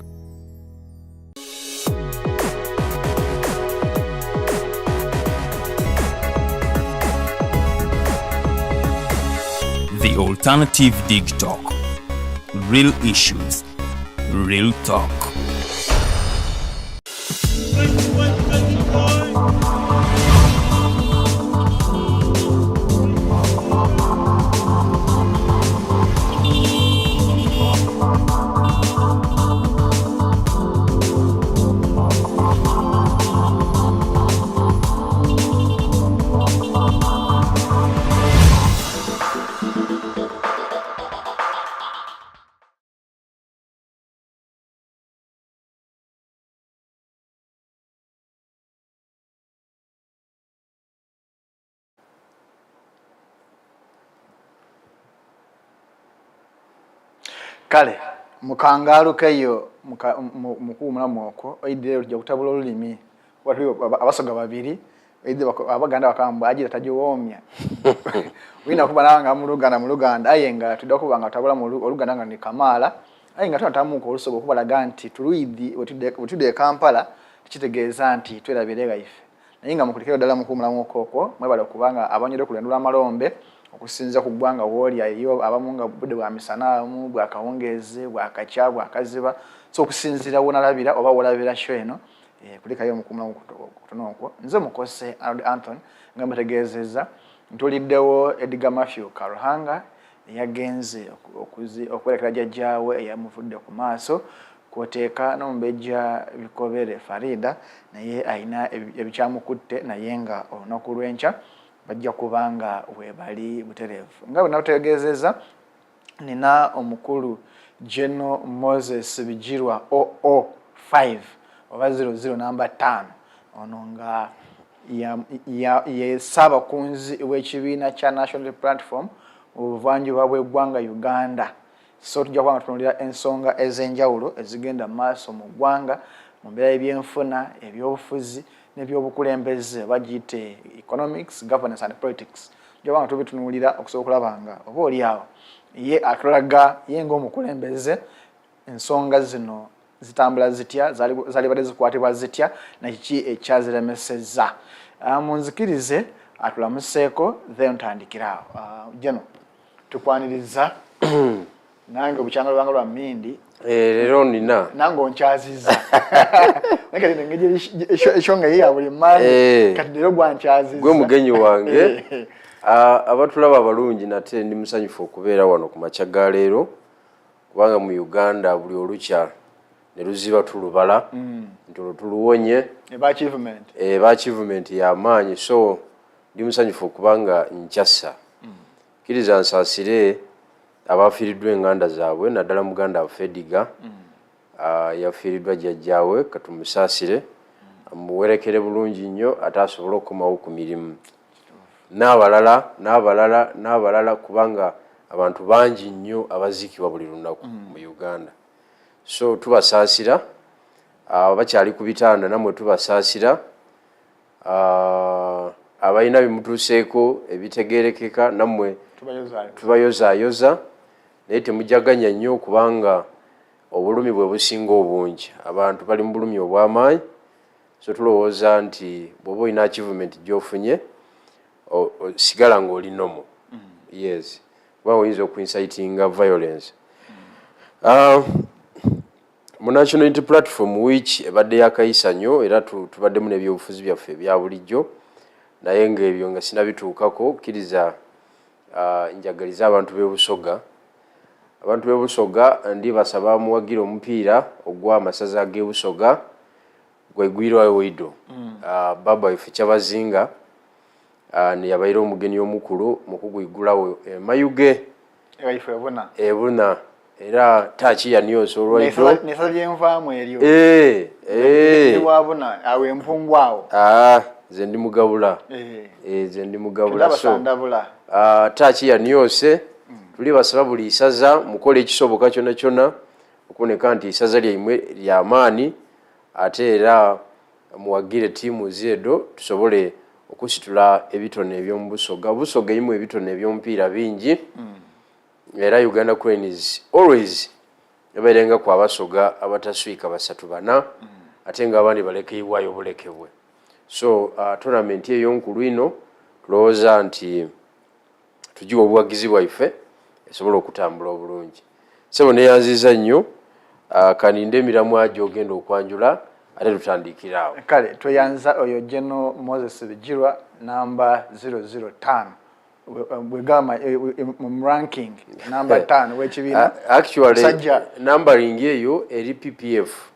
The Alternative Digitalk. Real issues, real talk. Kale mukangaruke yo mukuumula mwoko oidire ujja kutabula olulimi watu abasoga babiri oidire abaganda bakamba ajira tajiwomya wina kuba nanga muluganda ayenga tudakubanga tabula mu oluganda nga ni kamala ayenga tunatamuko olusobo kubalaga nti tuluidi otude Kampala kitegeeza nti tweraberega ife nayenga mukulikero dala mukuumula mwoko mwebala kubanga abanyere kulendula amalombe okusinza ku ggwanga woliya iyo abamunga budde bwa misanaamu bwa kawongeze bwa kacha bwa kaziba so okusinzira wona labira oba wolabira sho eno kulika yo mukumula kutonoko nze mukose Anthony ngamba tegezeza ntuliddewo Edgar Matthew Karuhanga yagenze okwerekera jjajjaawe eyamuvudde ku maaso kwoteeka n'omumbejja Bikobere Farida naye ayina ebikyamukutte naye nga olunaku lw'enkya bajja kubanga webali buterevu nga banategezeza nina omukulu General Moses Bigirwa 005 oba 00 number 5 ono nga ye saba kunzi w'ekibiina kya National Platform obuvanjuba bw'eggwanga Uganda so tujja kubanga tutunulira ensonga ez'enjawulo ezigenda maaso mu ggwanga mu mbeera y'ebyenfuna ebyobufuzi nebyobukulembeze bagite economics governance and politics jobanga tubitunulira okusobola okulabanga oba oli awo ye atulaga ye ng'omukulembeze ensonga zino zitambula zitya zali badde zikwatibwa zitya na kiki ekyaziremeseza munzikirize atulamuseeko then tandikirawo jeno tukwaniriza nange obukyanga lwanga lwa Mindi lero nina nange onkyaziza nakati nengeje eshonga ye abuli mani kati lero gwankyaziza gwe mugenyi wange abatulaba abalungi nate ndi musanyufu okubeera wano ku makya ga leero kubanga mu Uganda buli olukya ne luziba tulubala nti tuluwonye eba achievement y'amaanyi so ndi musanyufu okubanga nkyassa kiriza nsaasire abafiiriddwa enganda zaabwe naddala muganda afediga yafiiriddwa jjajjaawe katumusaasire amuwerekere bulungi nnyo ate asobole okukomawo ku mirimu n'abalala kubanga abantu bangi nnyo abaziikibwa buli lunaku mu Uganda so tubasaasira bakyali ku bitanda namwe tubasaasira abalina bimutuuseeko ebitegeerekeka namwe tubayozaayoza naye temujaganya nnyo kubanga obulumi bwe businga obungi abantu bali mu bulumi obw'amaanyi so tulowooza nti bw'oba olina achievement gy'ofunye sigala ng'oli nomo yes kubanga oyinza okuincitinga violence mu National Unity Platform which ebadde yakayisa nnyo era tubaddemu n'ebyobufuzi byaffe ebya bulijjo naye ng'ebyo nga sinabituukako kkiriza njagaliza abantu b'ebusoga ndi basaba muwagira omupiira ogw'amasaza ag'ebusoga gwegwirwa Wido baba ife kyabazinga ne yabaira omugeni omukulu mu kugwigulawo mayuge ebuna era tachi ya nyoso olwaido nesa byenvaamu eryo wabuna awe empungwawo ze ndi mugabula so tachi ya nyose tuli basaba buli isaza mukole ekisoboka kyonna okuboneka nti isaza lyaimwe ly'amaani ate era muwagire tiimu zeedo tusobole okusitula ebitone eby'omu Busoga emu ebitone eby'omupiira bingi era Uganda Cranes always yabeerenga ku abasoga abataswika 3-4 ate nga abandi balekeibwayo bulekebwe. So tournament ey'onkulu ino tulowooza nti tugiwa obuwagizi bwaife esobola okutambula obulungi. Sebo neyanziza nnyo kaninde emiramu ajo ogenda okwanjula ate tutandikira awo. Kale tweyanza oyo General Moses Bigirwa number 005 bwegamba mu ranking number 5 wekibiina actually numbering eyo eri PPF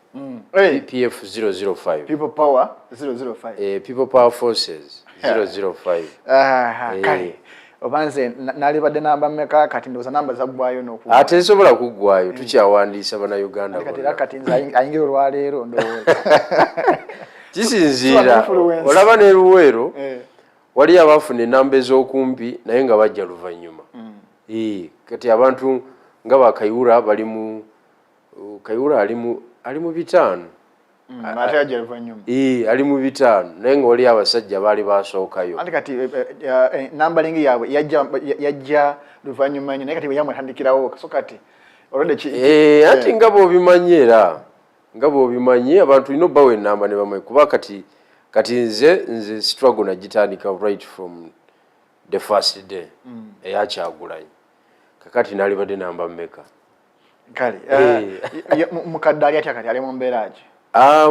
PPF 005 People Power 005 People Power Forces 005 kale obanze nalibadde namba mmeka kati ndoza namba zaggwayo n'okuwa ate nsobola kuggwayo tukyawandiisa bana Uganda kati nze ayingira olwaleero ndowooza kisinziira olaba ne Luweero wali abafuna enamba ez'okumpi naye nga bajja luvannyuma kati abantu nga bakayura bali mu kayura ali mu 5 ate ajja luvannyuma ali mu 5 naye nga wali abasajja baali basookayo ate kati numbering yaabwe yajja luvannyuma nnyo naye kati bwe yamwetandikirawo so kati olwedde ati nga bw'obimanyi era nga bw'obimanyi abantu ino bawe enamba ne bamayi kuba kati nze struggle nagitandika right from the first day eyakyagulanyi kakati nalibadde namba mmeka kale mukadde ali atya kati ali mu mbeera ki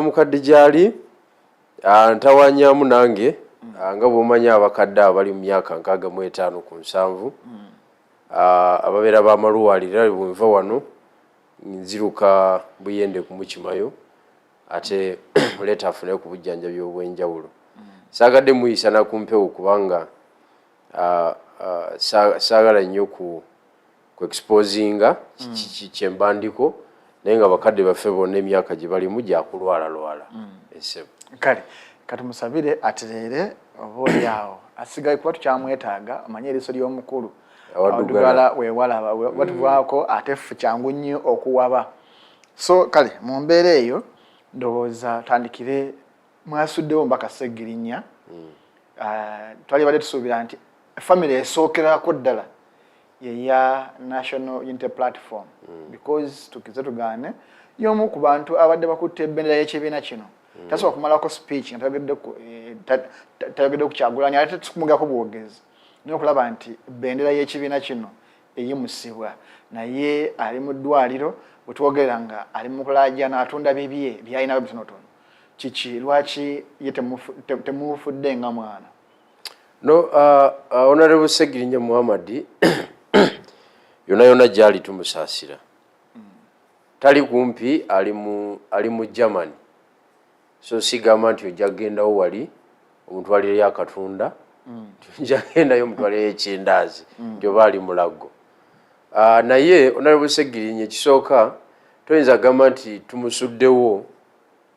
mukadde gyali ntawanyamu nange nga bw'omanyi abakadde abali mu myaka 65 ku 7 ababeera bamaluwalira bwenva wano nziruka buyende kumukimayo ate leeta afune ku bujjanjabi obw'enjawulo saagadde muyisa nakumpewo kubanga saagala nnyo ku exposinga kyembandiko naye nga bakadde baffe bonna emyaka gye balimu gyakulwalalwala esebo kale katumusabire atereere oba oliawo asigaye kuba tukyamwetaaga amanye eriiso ly'omukulu awadugala wewalaba watuvaako ate ffe kyangu nnyo okuwaba so kale mu mbeera eyo ndowooza tandikire mwasuddewo mbaka Seggirinya twali badde tusuubira nti family esookerako ddala yeya National Unity Platform because tukize tugaane y'omu ku bantu abadde bakutte ebendera y'ekibiina kino tasobola kumalako speech nga tayogedde ku Kyagulanyi ate tukumugako bwogezi naye okulaba nti bendera y'ekibiina kino eyimusibwa naye ali mu ddwaliro bwetwogerera nga ali mu kulajja n'atunda bibye byalina bitonotono kiki lwaki ye temufudde nga mwana no Honorable Seggirinya Muhammad yona gyali tumusaasira tali kumpi ali mu Germany so sigamba nti ojja kugendawo wali omutwalire yakatunda njagendayo omutwalire ekyendaazi nti oba ali mulago naye Honorable Seggirinya ekisooka toyinza gamba nti tumusuddewo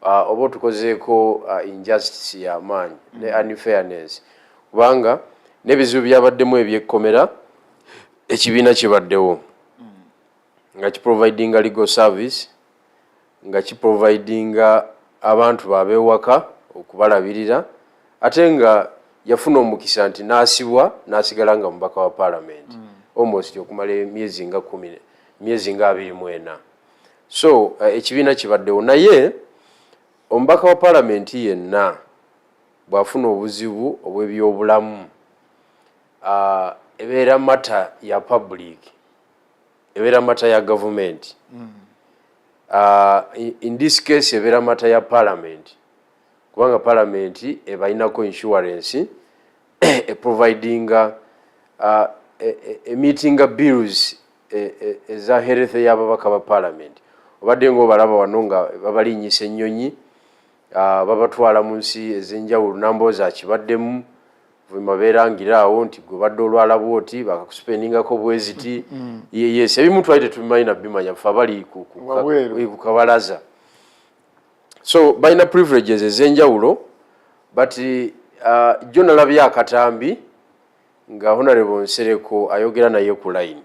oba tukozeeko injustice y'amaanyi ne unfairness kubanga n'ebizibu byabaddemu ebyekkomera ekibiina kibaddewo nga kiprovidinga legal service nga kiprovidinga abantu babewaka okubalabirira ate nga yafuna omukisa nti naasibwa nasigala nga mubaka wa parliament almost okumala emyezi nga 24 so ekibiina kibaddewo naye omubaka wa parliament yenna bwafuna obuzibu obw'ebyobulamu ebeera mata ya public ebeera mata ya government in this case ebeera mata ya parliament kubanga parliament ebainako insurance providinga meeting bills eza health y'ababaka ba parliament obadde ng'obalaba wano nga babalinyisa ennyonyi babatwala mu nsi ez'enjawulo nambooza kibaddemu mabeerangiraawo nti gwe badde olwala bwoti bakakuspendingako bweziti yes ebimu twali tetubimanyi nabimanya ffe abali ku kabalaza so balina privileges ez'enjawulo but jo nalabye akatambi nga Honorable Nsereko ayogera naye ku line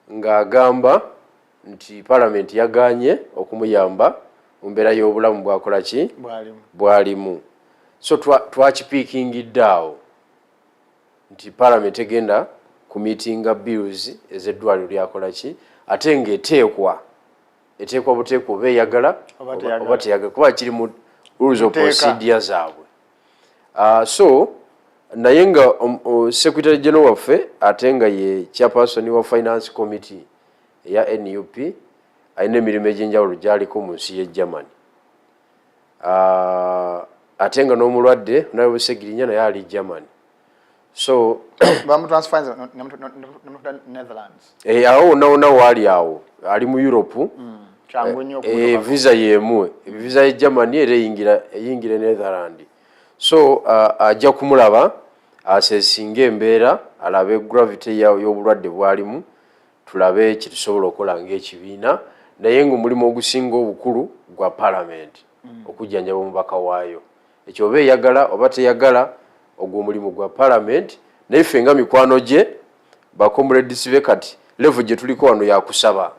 ng'agamba nti parliament yaganye okumuyamba mbeera y'obulamu bwakola ki bwalimu bwalimu so twakipiikingidde awo nti parliament egenda ku meetinga bills ez'eddwaliro lyakola ki ate ng'eteekwa buteekwa oba eyagala oba teyagala kuba kiri mu rules of procedure zaabwe so naye nga secretary general waffe ate nga ye chairperson wa finance committee eya NUP alina emirimu egy'enjawulo gy'aliko mu nsi y'e Germany ate nga n'omulwadde nawe Busegirinya naye ali Germany so Netherlands awo naona waali awo ali mu Europe visa yemu visa y'e Germany era eyingira Netherlands so ajja kumulaba asesinga embeera alabe gravity y'obulwadde bwalimu tulabe kitusobola okukola ng'ekibiina naye ng'omulimu ogusinga obukulu gwa parliament okujjanjaba omubaka waayo ekyo oba eyagala oba teyagala ogwo omulimu gwa parliament naye ffe nga mikwano gye bakomuleds be kati level gye tuliko wano yakusaba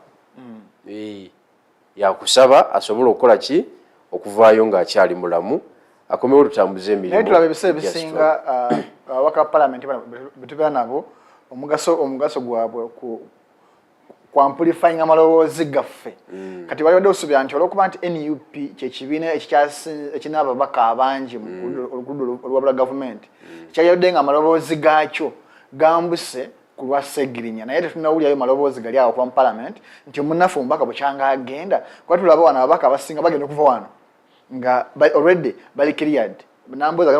yakusaba asobola okukola ki okuvaayo ng'akyali mulamu akomewo tutambuze emirimu naye tulaba ebiseera bisinga ababaka parliament betubeera nabo omugaso gwabwe ku amplifying amaloboozi gaffe kati waliwadde osuubira nti olwokuba nti NUP kyekibiina ekirina ababaka abangi mu oluguudo olwabula gavumenti kyayadde nga amaloboozi gaakyo gambuse ku lwa Segirinya naye tetunawulirayo maloboozi gali awo kuva mu parliament nti omunnaffe omubaka bukyanga agenda kuba tulaba wano ababaka abasinga bagenda okuva wano nga already bali cleared namboza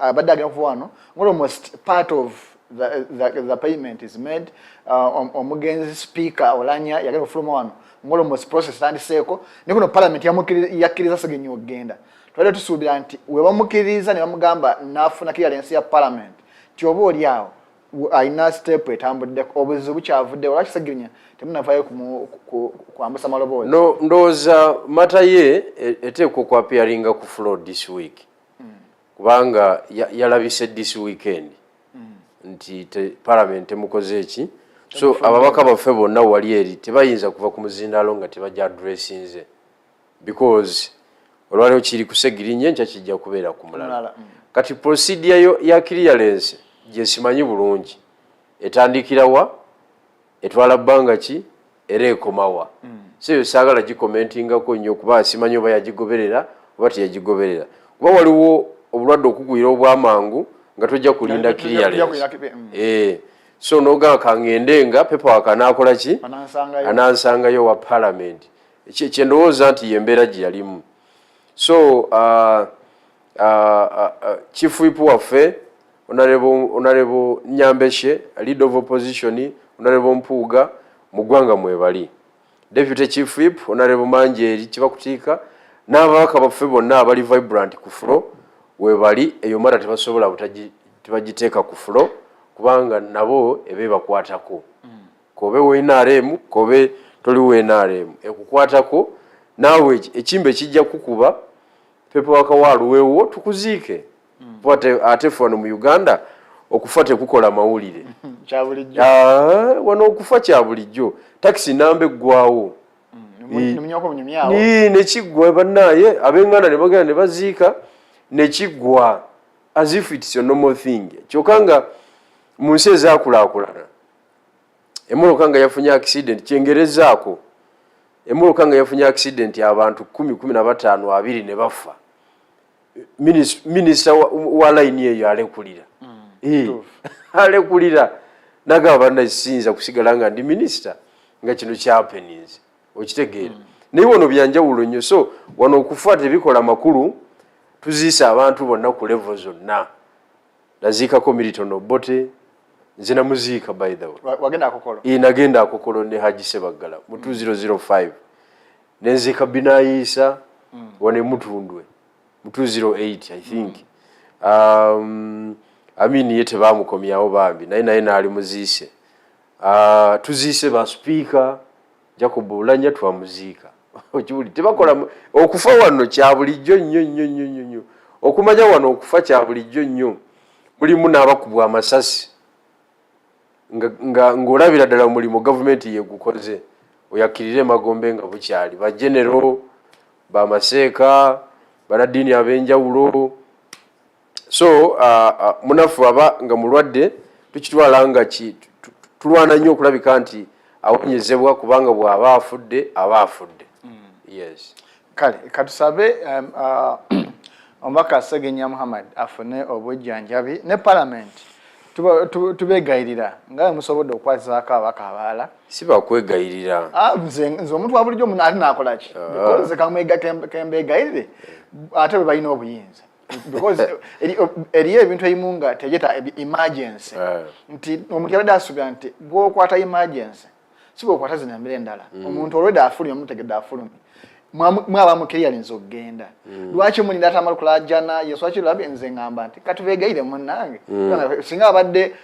abadde agenda kuva wano almost part of the payment is made omugenzi speaker Olanya yagenda kufuluma wano almost process tandiseeko ne kuno parliament yakkiriza Segirinya okugenda twali tusuubira nti we bamukkiriza ne bamugamba n'afuna clearance ya parliament nti oba oli awo ayina step etambudde obuzibu bukyavudde olwaki Segirinya temunavayo kwambusa maloboozi ndowooza mata ye eteekwa okwapiaringa ku floor this week kubanga yalabise this weekend nti parliament emukoze eki so ababaka baffe bonna wali eri tebayinza kuva ku muzindaalo nga tebajja addressinze because olwaliwo kiri ku Segirinya nkya kijja kubeera ku mulala kati procedure ya clearance gyesimanyi bulungi etandikirawa etwala bbanga ki era ekomawa so yo saagala gikomentingako nnyo kuba simanyi oba yagigoberera oba teyagigoberera kuba waliwo obulwadde okugwira obwamangu nga tojja kulinda clearance so noga kangendenga paperwork anakola ki anansangayo wa parliament kyendowooza nti yembeera gye yalimu so chief whip waffe honorable Nyambeshe leader of opposition honorable Mpuuga mugwanga mwebali deputy chief whip honorable Manjeri kibakutiika n'ababaka baffe bonna abali vibrant ku floor webali eyo mara tebasobola tebagiteeka ku floor kubanga nabo ebe bakwatako kobe wenaremu kobe toli wenaremu ekukwatako nawe ekimbe kijja kukuba pepe wakawaluwewo tukuziike ate fano mu Uganda okufa tekukola mawulire kyabulijjo wano okufa kyabulijjo taxi nambe eggwawo nekiggwa bannaye ab'enganda ne bagenda ne baziika nekiggwa as if it's a normal thing kyokka nga mu nsi ezaakulaakulana emmoloka nga yafunye accident kyengerezaako emmoloka nga yafunye accident abantu 10-15 2 ne bafa minisita wa line eyo alekulira alekulira nagamba bannasinza kusigala nga ndi minisita nga kino kyapenize okitegeera naye wano byanjawulo nnyo so wano okufa tebikola makulu tuziisa abantu bonna ku level zonna naziikako Milton Obote nze namuziika by the way wagenda akokolo nagenda akokolo ne Haji Sebaggala mu 2005 nenziika Binayiisa wane Mutundwe mu 2008 I think amini yete bamukomyawo bambi naye naali muziise tuziise ba speaker Jacob Ulanya twamuziika okibuli tebakola okufa wano kya bulijjo nnyo okumanya wano okufa kya bulijjo nnyo mulimu n'abakubwa amasasi ng'olabira ddala mulimu gavumenti yegukoze oyakkirire Magombe nga bukyali ba general bamaseeka banaddiini ab'enjawulo so munafu aba nga mulwadde tukitwala nga tulwana nnyo okulabika nti awonyezebwa kubanga bw'aba afudde yes kale katusabe omubaka Segenya Muhammad afune obujjanjabi ne parliament tubegayirira nga musobodde okwazaako abaka abalala si bakwegayirira nze omuntu wa bulijjo muno ate naakola ki because kembegayirire ate bwe balina obuyinza because eriyo ebintu ebimu nga tegeta emergency nti omuntu yabadde asuubira nti bw'okwata emergency si bw'okwata zino embiro endala omuntu olwedde afulumye omutegedde afulumye mwaba clearance okugenda lwaki mulinda atamala kulajjana yesu akirabye nze ngamba nti katubegayire munnange singa abadde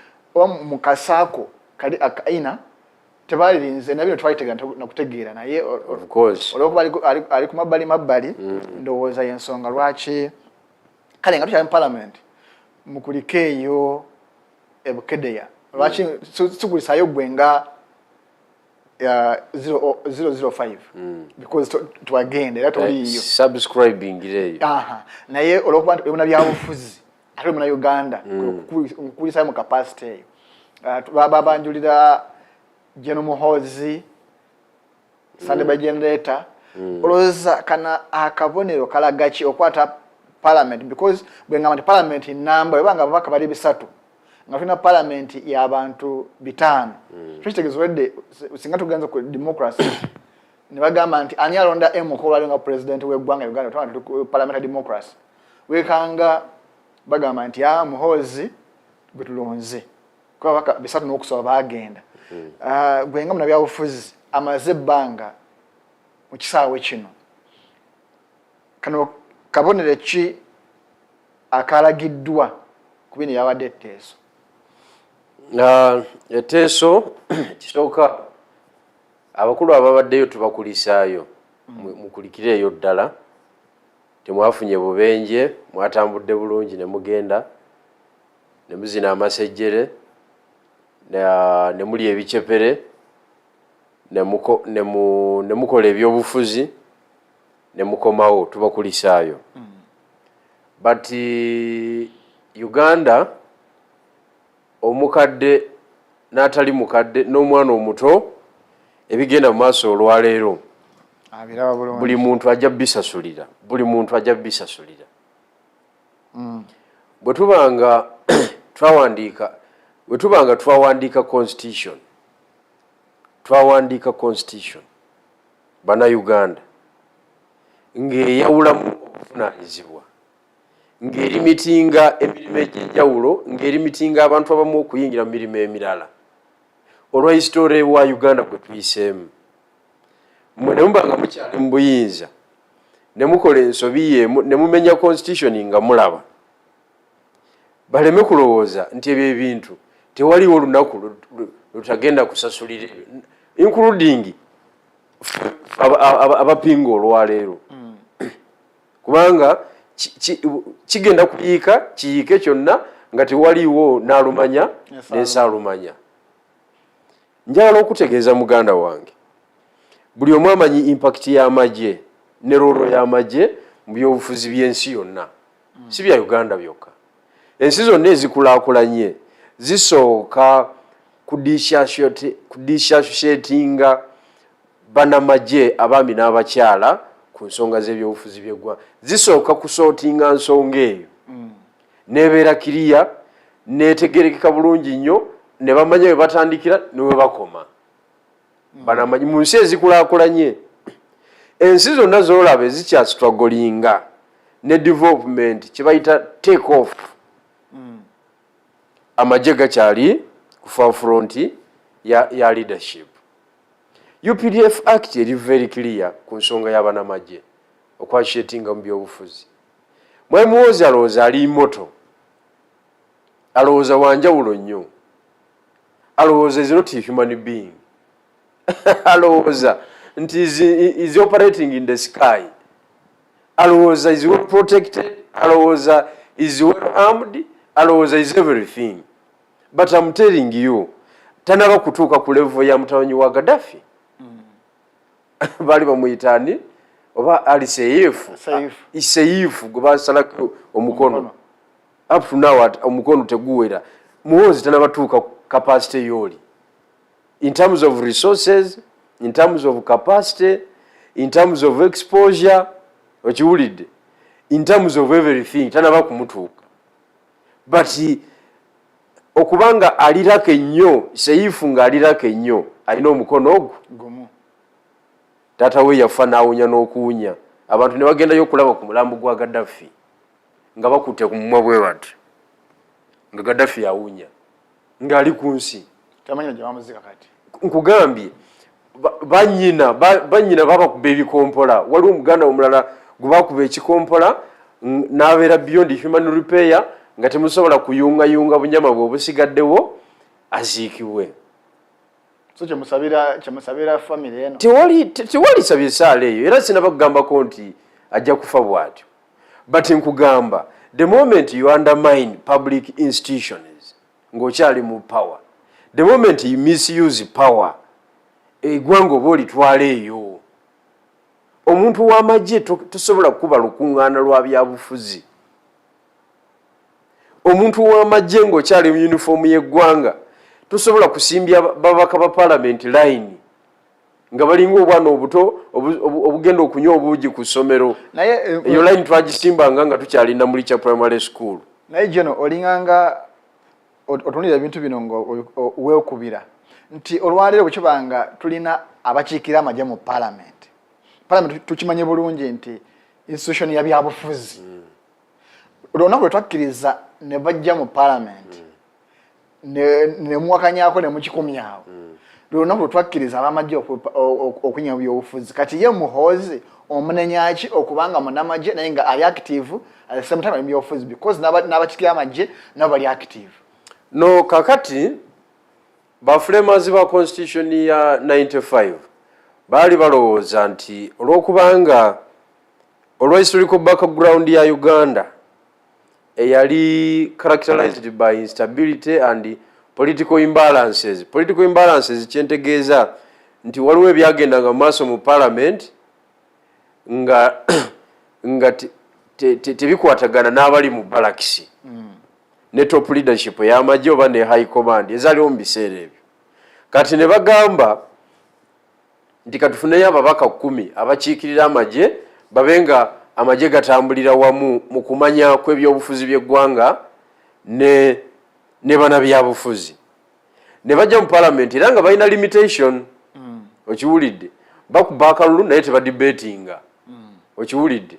mukasaako kali akaina tebalirinze nabino twalitegera nakutegeera naye of course olwokuba ali ku mabbali ndowooza y'ensonga lwaki kale nga tukyali mu parliament mukulike eyo ebukedeya lwaki sikulisayo gwe nga 005 because twagenda era toliyo subscribing ireyo naye olwokuba nti ebuna byabufuzi ate muna Uganda nkulisayo mu capacity eyo babanjulira General Muhozi Sunday by generator olowooza kana akabonero kalagaki okwata parliament because bwengamba nti parliament namba webanga ababaka bali 3 nga tulina parliament y'abantu 5 tukitegeeza wedde singa tugenza ku democracy ne bagamba nti ani alonda Mukola ali nga president w'eggwanga Uganda twala tu parliamentary democracy wekanga bagamba nti Muhozi gwe tulonze kuba baka 3 n'okusaba bagenda bwenga muna byabufuzi amaze ebbanga mu kisaawe kino kano kabonere ki akalagiddwa ku bino yabadde etteeso etteeso kisooka abakulu ababaddeyo tubakulisaayo mukulikireeyo ddala temwafunye bubenje mwatambudde bulungi ne mugenda ne muzina amasejjere ne muli ebicepere ne mukola ebyobufuzi ne mukomawo tubakulisaayo but Uganda omukadde n'atali mukadde n'omwana omuto ebigenda mu maaso olwaleero buli muntu ajja bisasulira bwe tubanga twawandiika constitution bana Uganda ng'eyawulamu obuvunaanyizibwa ng'erimitinga emirimu egy'enjawulo ng'erimitinga abantu abamu okuyingira mu mirimu emirala olwa hisitole wa Uganda gwe tuyiseemu mmwe ne mubanga mukyali mu buyinza ne mukola ensobi y'emu ne mumenya constitution nga mulaba baleme kulowooza nti ebyo ebintu tewaliwo olunaku lutagenda kusasulira including abapinga olwaleero kubanga kigenda kiyiike kyonna nga tewaliwo n'alumanya n'ensaalumanya njagala okutegeeza muganda wange buli omu amanyi impact y'amagye ne roolo y'amagye mu byobufuzi by'ensi yonna si bya Uganda byokka ensi zonna ezikulaakulanye zisooka kudishashatinga banamagye abaami n'abakyala ku nsonga z'ebyobufuzi by'eggwanga zisooka kusootinga nsonga eyo nebeera kiriya netegerekeka bulungi nnyo ne bamanya we batandikira ne we bakoma banamanyi mu nsi ezikulaakulanye ensi zonna z'olaba ezikyasitwagolinga ne development kye bayita take off amagye gakyali ku forefront ya leadership. UPDF Act eri very clear ku nsonga y'abanamagye okwashetinga mu byobufuzi. Mwai Muhoozi alowooza ali moto, alowooza wanjawulo nnyo, alowooza is not a human being, alowooza nti is operating in the sky, alowooza is well protected, alowooza is well armed, alowooza is everything. But I'm telling you, tanaba kutuuka ku level ya mutawanyi wa Gaddafi. Bali bamuyitani oba ali Seif gwe basalako omukono up to now omukono teguwera muhozi tanabatuuka capacity yoli in terms of resources, in terms of capacity, in terms of exposure, okiwulidde, in terms of everything tanaba kumutuuka. But okubanga alirako ennyo Seifu ng'alirako ennyo alina omukono ogwo gumu taata we yafa n'awunya n'okuwunya abantu ne bagendayo okulaba ku mulambo gwa Gaddafi nga bakutte ku mumwa bwe bati nga Gaddafi yawunya ng'ali ku nsi tamanya gye bamuzika kati nkugambye banyina babakuba ebikompola waliwo omuganda omulala gwe bakuba ekikompola n'abeera beyond human repair nga temusobola kuyungayunga bunyama bwe obusigaddewo aziikibwe. So kyemusabira family eno tewali sabye esaala eyo era sinabagambako nti ajja kufa bw'atyo, but nkugamba the moment you undermine public institutions ng'okyali mu power, the moment you misuse power eggwanga oba olitwala eyo. Omuntu w'amagye tosobola kuba lukuŋŋaana lwa byabufuzi. Omuntu w'amagye ng'okyali mu uniform y'eggwanga tosobola kusimbya babaka ba parliament line nga balinga obwana obuto obugenda okunywa obuugi ku ssomero. Eyo line twagisimbanga nga tukyalina muli kya primary school. Naye Jeno olinganga otunulira ebintu bino weekubira nti olwaleero bwekibanga tulina abakiikira amagye mu parliament tukimanye bulungi nti institution ya byabufuzi olunaku lwe twakkiriza ne bajja mu parliament ne muwakanyako ne mukikumyawo olunaku lwe twakkiriza abamagye okunya byobufuzi kati ye muhoozi omunenyaki okubanga munamagye naye nga ali active at the same time ali byobufuzi because n'abakiikira amagye nabo bali active. No kakati baframers ba constitution ya 95 bali balowooza nti olw'okubanga historical background ya Uganda eyali characterized by instability and political imbalances. Political imbalances kyentegeeza nti waliwo ebyagendanga mu maaso mu parliament nga tebikwatagana n'abali mu balakisi ne top leadership y'amagye oba ne high command ezaliwo mu biseera ebyo. Kati ne bagamba nti katufuneyo ababaka 10 abakiikirira amagye babenga amagye gatambulira wamu mu kumanya kw'ebyobufuzi by'eggwanga ne bana byabufuzi. Ne bajja mu parliament era nga balina limitation okiwulidde bakuba akalulu naye tebadibetinga okiwulidde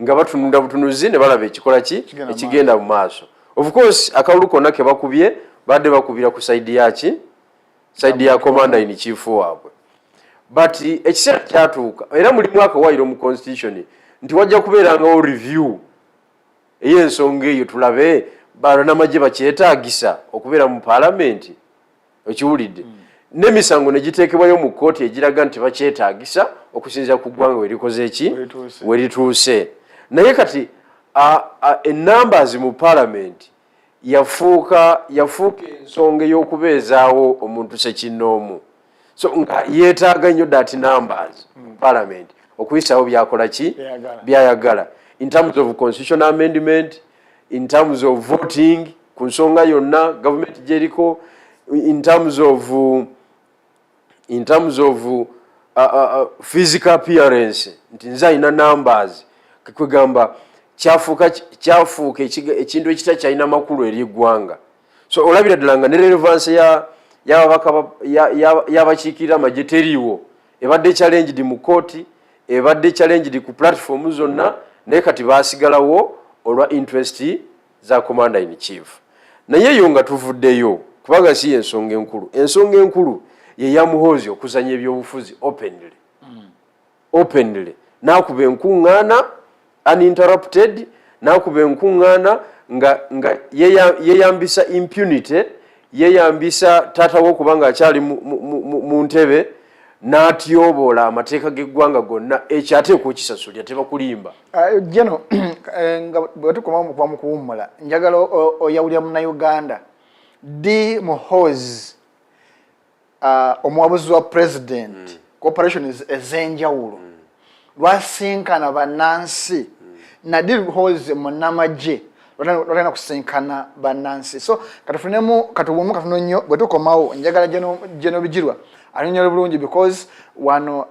nga batunula butunuzi ne balaba ekikola ki ekigenda mu maaso. Of course akalulu konna ke bakubye badde bakubira ku side ya commander in chief waabwe, but ekiseera kyatuuka era muli mwaka waayiro mu constitution nti wajja kubeerangawo review ey'ensonga eyo tulabe banamagye bakyetaagisa okubeera mu parliament okiwulidde n'emisango ne giteekebwayo mu kkooti egiraga nti bakyetaagisa okusinziira ku ggwanga werikoze eki werituuse. Naye kati numbers mu parliament yafuuka ensonga ey'okubeezaawo omuntu sekinnoomu, so nga yeetaaga nnyo that numbers mu parliament okuyisaawo byakola ki byayagala in terms of constitutional amendment, in terms of voting ku nsonga yonna government gyeriko, in terms of physical appearance nti nze alina numbers kwegamba kyafuuka ekintu ekita kyalina makulu eri eggwanga. So olabira ddala nga ne relevance y'abakiikirira amagye teriiwo, ebadde challenged mu kooti, ebadde challenged ku platform zonna, naye kati baasigalawo olwa interest za commander in chief. Naye eyo nga tuvuddeyo kubanga si ensonga enkulu. Ensonga enkulu ye ya Muhoozi okuzanya ebyobufuzi openly n'akuba enkuŋŋaana uninterrupted, n'akuba enkuŋŋaana nga yeyambisa impunity, yeyambisa taatawo okubanga akyali mu ntebe n'atyoboola amateeka g'eggwanga gonna, ekyo ate okukisasulira tebakulimba. Jeno nga bwe tukoma mu kuwummula njagala oyawulira munnayuganda D. Muhoozi omuwabuzi wa president corporations ez'enjawulo lwasinkana bannansi Nadir Hoze Monamaje lwatana kusinkana bannansi so katufunemu katubumu katuno nnyo bwe tukomawo njagala Geno Bigirwa alinyole bulungi because wano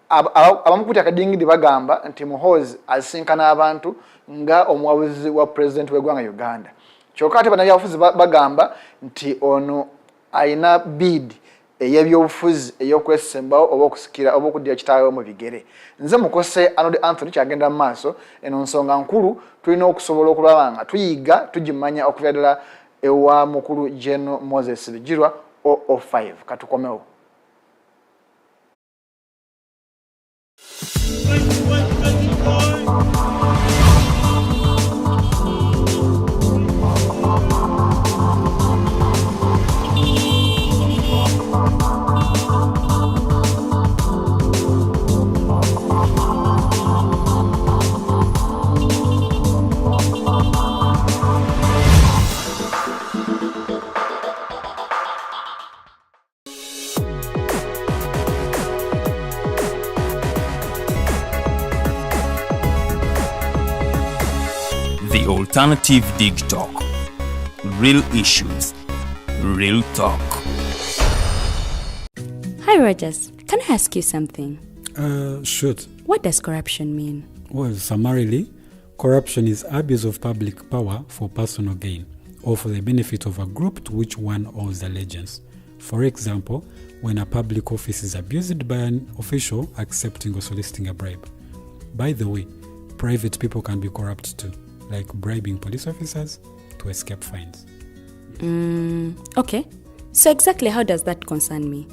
abamukuti akadingidi bagamba nti Muhoozi asinkana abantu nga omuwabuzi wa president w'eggwanga Uganda kyokka ate bannabyabufuzi bagamba nti ono ayina bid ey'ebyobufuzi ey'okwesembawo oba okusikira oba okuddira kitaawe mu bigere nze mukose Arnold Anthony kyagenda mu maaso eno nsonga nkulu tulina okusobola okulaba nga tuyiga tugimanya okuva ddala ewa mukulu Geno Moses Bigirwa 005 katukomewo. The Alternative Digitalk. Real issues, real talk. Hi Rogers, can I ask you something? Shoot. What does corruption mean? Well, summarily, corruption is abuse of public power for personal gain or for the benefit of a group to which one owes allegiance. For example, when a public office is abused by an official accepting or soliciting a bribe. By the way, private people can be corrupt too, like bribing police officers to escape fines. Okay. So exactly how does that concern me?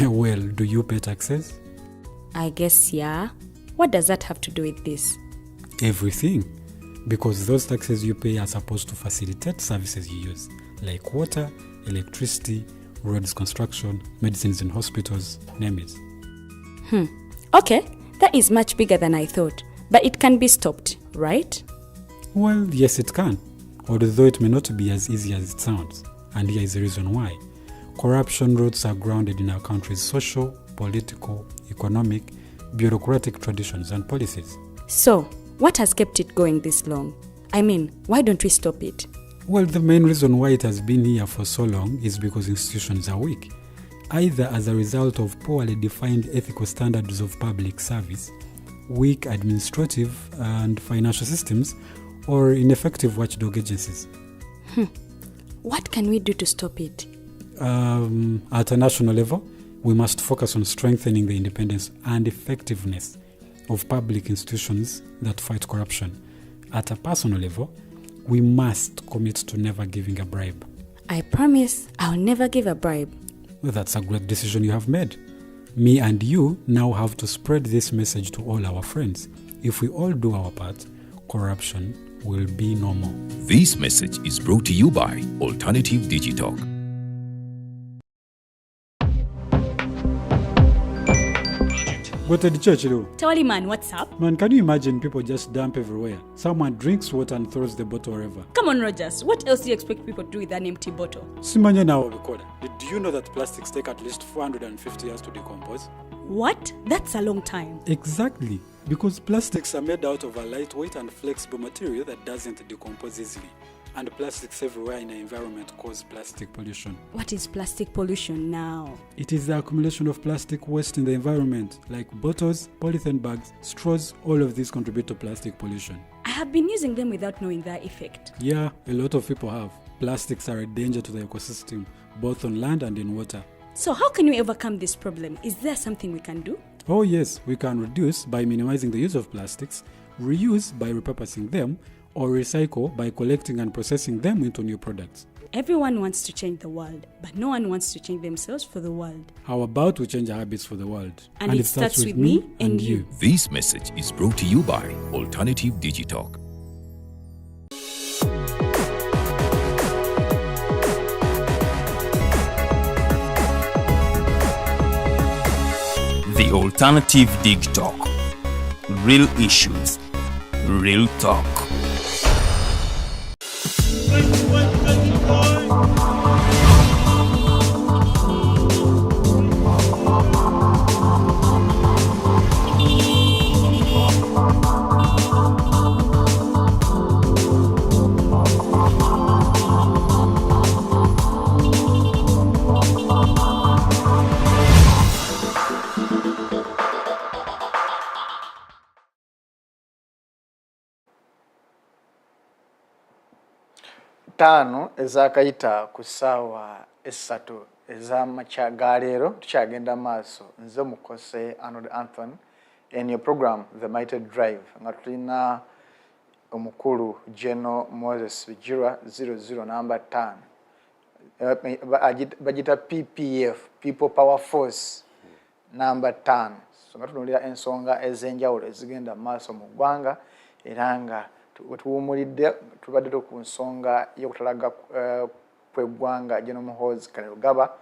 Well, do you pay taxes? I guess, yeah. What does that have to do with this? Everything. Because those taxes you pay are supposed to facilitate services you use, like water, electricity, roads construction, medicines in hospitals, name it. Okay, that is much bigger than I thought. But it can be stopped, right? Well, yes, it can, although it may not be as easy as it sounds. And here is the reason why. Corruption roots are grounded in our country's social, political, economic, bureaucratic traditions and policies. So, what has kept it going this long? I mean, why don't we stop it? Well, the main reason why it has been here for so long is because institutions are weak, either as a result of poorly defined ethical standards of public service, weak administrative and financial systems, or ineffective watchdog agencies. What can we do to stop it? At a national level, we must focus on strengthening the independence and effectiveness of public institutions that fight corruption. At a personal level, we must commit to never giving a bribe. I promise I'll never give a bribe. Well, that's a great decision you have made. Me and you now have to spread this message to all our friends. If we all do our part, corruption will be no more. This message is brought to you by Alternative Digitalk. Go to the church, though. Tawali man, what's up? Man, can you imagine people just dump everywhere? Someone drinks water and throws the bottle wherever. Come on, Rogers. What else do you expect people to do with an empty bottle? Simanya now, did you know that plastics take at least 450 years to decompose? What? That's a long time. Exactly. Because plastics are made out of a lightweight and flexible material that doesn't decompose easily. And plastics everywhere in the environment cause plastic pollution. What is plastic pollution now? It is the accumulation of plastic waste in the environment, like bottles, polythene bags, straws. All of these contribute to plastic pollution. I have been using them without knowing their effect. Yeah, a lot of people have. Plastics are a danger to the ecosystem, both on land and in water. So how can we overcome this problem? Is there something we can do? Oh yes, we can reduce by minimizing the use of plastics, reuse by repurposing them, or recycle by collecting and processing them into new products. Everyone wants to change the world, but no one wants to change themselves for the world. How about we change our habits for the world? And it starts with me and you. This message is brought to you by Alternative Digitalk. The Alternative Digitalk. Real issues, real talk. 5 ezakayita ku ssaawa 3 ez'amakya ga leero tukyagenda maaso nze mukose Arnold Anthony in your program The Mighty Drive nga tulina omukulu General Moses Bigirwa 00 number 5 bagita PPF People Power Force number 5 so nga tunulira ensonga ez'enjawulo ezigenda maaso mu ggwanga era nga tuwumulidde tubadde ku nsonga y'okutalaga kw'eggwanga General Muhoozi Kainerugaba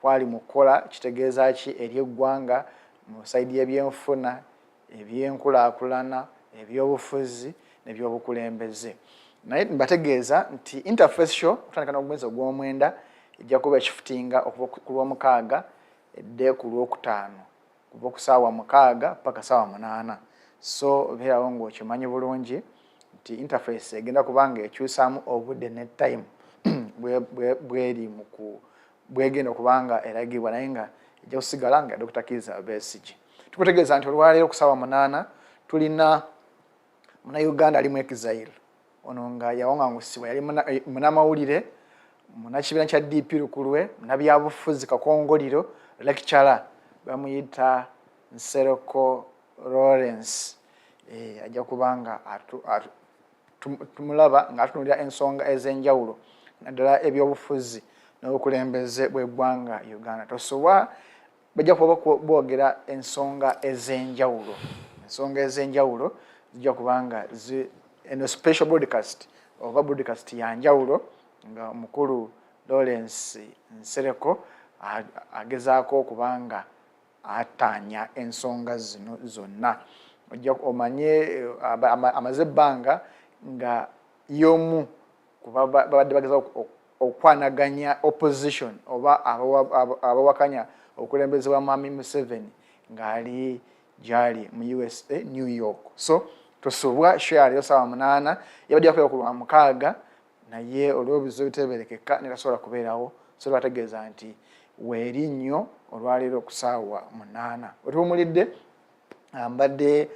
kwali mukola kitegeeza ki eri eggwanga mu saidi y'ebyenfuna ebyenkulaakulana ebyobufuzi n'ebyobukulembeze naye mbategeeza nti interface show kutandika n'omwezi ogw'omwenda ejja kuba ekifutinga okuva ku lw'omukaaga edde ku lw'okutaano kuva ku ssaawa 6 paka ssaawa 8 so beerawo ng'okimanyi bulungi nti interface egenda kubanga ekyusaamu obudde ne time bwegenda okubanga eragibwa naye nga ejja kusigala nga Dr. Kizza Besigye tukutegeeza nti olwaleero ku ssaawa 8 tulina Munnayuganda ali mu exile ono nga yawangangusibwa yali munnamawulire munnakibiina kya DP Lukulwe munnabyabufuzi Kakongoliro lecturer bamuyita Nsereko Lawrence ajja kubanga tumulaba nga atunulira ensonga ez'enjawulo naddala ebyobufuzi n'obukulembeze bw'eggwanga Uganda tosobola bajja kuba boogera ensonga ez'enjawulo zijja kubanga eno special broadcast oba broadcast ya njawulo nga omukulu Lawrence Nsereko agezaako okubanga ataanya ensonga zino zonna ojja omanye amaze ebbanga nga y'omu kuba babadde bagezaako okwanaganya opposition oba abawakanya okulembeze wa Mwami Museveni ng'ali gyali mu USA New York so tosobwa share yo ssaawa 8 yabadde yakolera ku lwa 6 naye olw'obuzibu biteberekeka nerasobola kubeerawo so bategeeza nti weeri nnyo olwaleero ku ssaawa 8 wetuwumulidde mbadde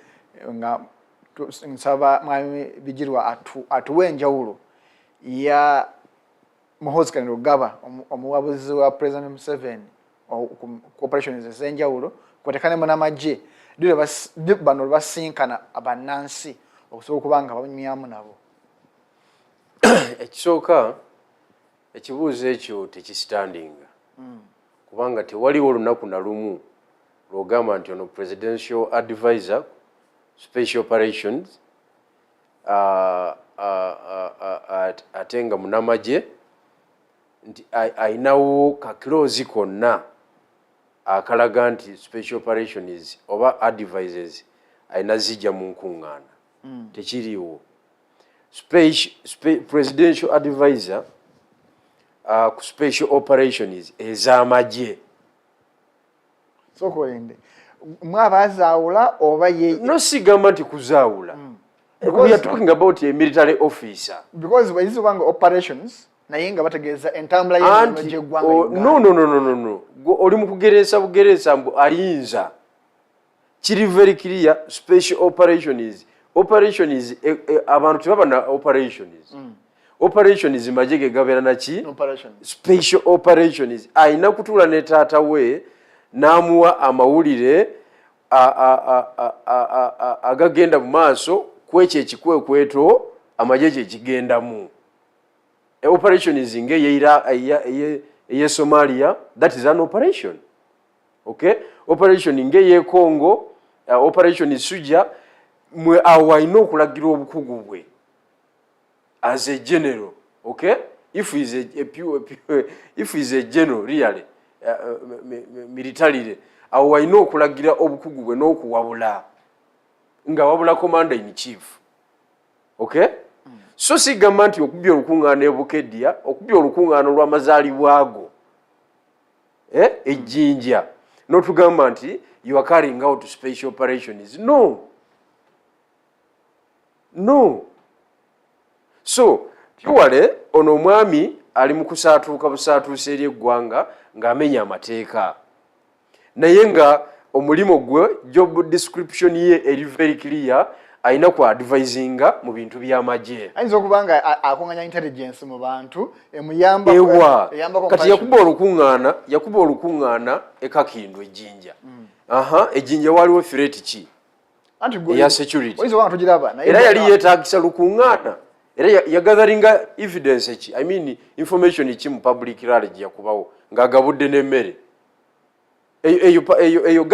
nga nsaba Mwami Bigirwa atuwe enjawulo ya Muhoozi Kainerugaba omuwabuzi wa President Museveni operations ez'enjawulo kwotekanemu n'amagye bano basinkana abannansi okusobola okubanga banyumyamu nabo ekisooka ekibuuzo ekyo tekisitandinga kubanga tewaliwo olunaku na lumu lw'ogamba nti ono presidential advisor special operations ate nga munnamagye nti ayinawo kakiloozi konna akalaga nti special operations oba advisors ayina zijja mu nkuŋŋaana tekiriiwo presidential advisor ku special operations ez'amagye sokolende mwabazaawula oba ye no sigamba nti kuzaawula we are talking about a military officer because when you want operations naye nga bategeeza entambula y'amagye gw'eggwanga no oli mu kugereesa bugereesa mbu ayinza kiri very clear special operations abantu tebaba na operations magye ge gabeera naki special operations ayina kutuula ne taata we n'amuwa amawulire agagenda mu maaso kwekyo ekikwekweto amagye kye kigendamu operations ng'eye Somalia, that is an operation. Okay? Operation ng'eye Congo, operation Suja, mwe awayina okulagira obukugu bwe as a general. Okay? If he is a general, really, militarily, awayina okulagira obukugu bwe n'okuwabula nga wabula commander in chief. Okay? So sigamba nti okubya olukuŋŋaana ebukedya okubya olukuŋŋaana olw'amazaalibwa ago ejjinja n'otugamba nti you are carrying out special operations no so tuwale ono omwami ali mu kusaatuuka busaatuusa eri eggwanga ng'amenya amateeka naye nga omulimo gwe job description ye eri very clear ayina ku advisinga mu bintu by'amagye. Ayinza okubanga akunganya intelligence mu bantu emuyamba kati yakuba olukuŋŋaana ekakindu ejjinja. Ejjinja waliwo threat ki eya security era yali yeetaagisa lukuŋŋaana era yagatheringa evidence ki information ki mu public rally gye yakubawo ng'agabudde n'emmere eyo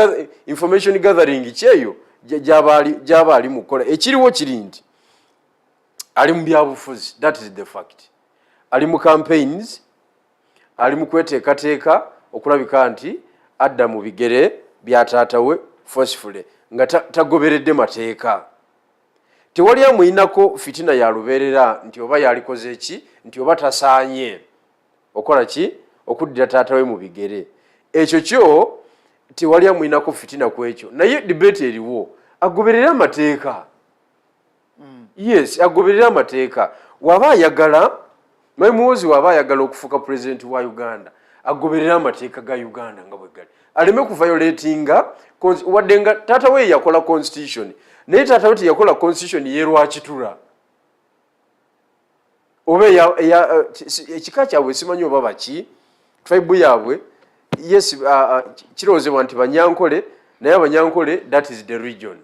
information gathering ki eyo gy'aba ali mu kukola. Ekiriwo kiri nti ali mu byabufuzi, that is the fact. Ali mu campaigns, ali mu kweteekateeka okulabika nti adda mu bigere bya taata we forcefully nga tagoberedde mateeka. Tewali amuyinako fitina ya lubeerera nti oba yalikoze ki nti oba tasaanye okola ki okuddira taata we mu bigere. Ekyo kyo tewali amuyinako fitina ku ekyo, naye debate eriwo agoberera amateeka. Yes, agoberera amateeka. Waba ayagala Muhoozi waba ayagala okufuuka president wa Uganda agoberera amateeka ga Uganda nga bwe gali, aleme ku violatinga wadde nga taata we yakola constitution naye taata we teyakola constitution ye lwakitula oba ekika kyabwe simanyi oba baki tribe yaabwe. Yes, kiroozebwa nti Banyankole naye Abanyankole that is the region.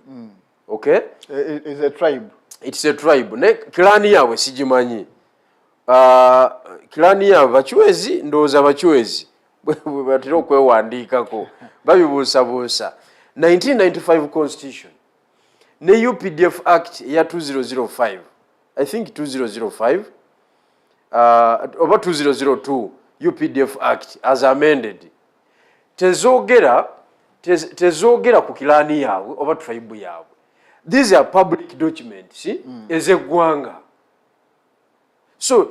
Okay, is a tribe. It's a tribe. Ne kilani yaabwe sigimanyi. Kilani yaabwe Bachwezi, ndowooza Bachwezi bwe batera okwewandiikako babibuusabuusa. 1995 constitution ne UPDF Act ya 2005, I think 2005 oba 2002 UPDF Act as amended tezogera ku kilani yaabwe oba tribe yaabwe. These are public documents ez'eggwanga. So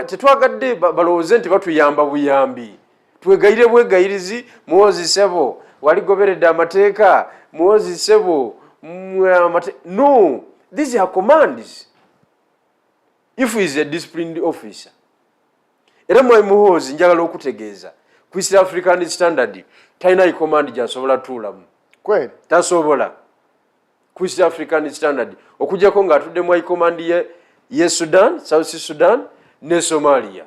tetwagadde balowooze nti batuyamba buyambi. Twegayire bwegayirizi Muhoozi Ssebo waligoberedde amateeka Muhoozi Ssebo no, these are commands. If he is a disciplined officer, era Muhoozi njagala okutegeeza ku East African Standard talina command gy'asobola tuulamu. Kweli tasobola ku East African Standard okujjako ng'atudde mu command ye Sudan, South Sudan ne Somalia.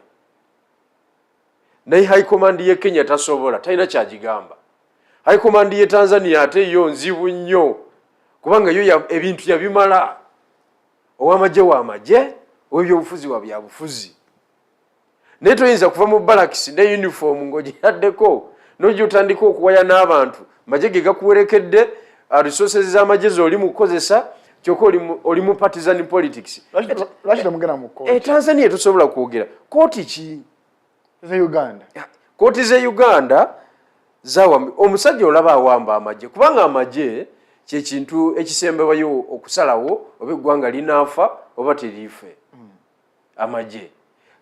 Naye high command ye Kenya tasobola, talina kyagigamba. High command ye Tanzania ate yo nzibu nnyo kubanga yo ebintu yabimala. Ow'amagye w'amagye, ow'ebyobufuzi wa byabufuzi. Naye toyinza kuva mu barracks ne uniform ng'ogiraddeko n'ojja otandika okuwaya n'abantu magye ge gakuwerekedde resources z'amagye z'oli mu kukozesa kyokka oli mu partisan politics. Lwaki temugenda mu kooti? Tanzania tosobola kwogera. Kooti ki? Ze Uganda. Kooti ze Uganda zawa omusajja olaba awamba amagye kubanga amagye kye kintu ekisembebwayo okusalawo oba eggwanga linaafa oba teriife. Amagye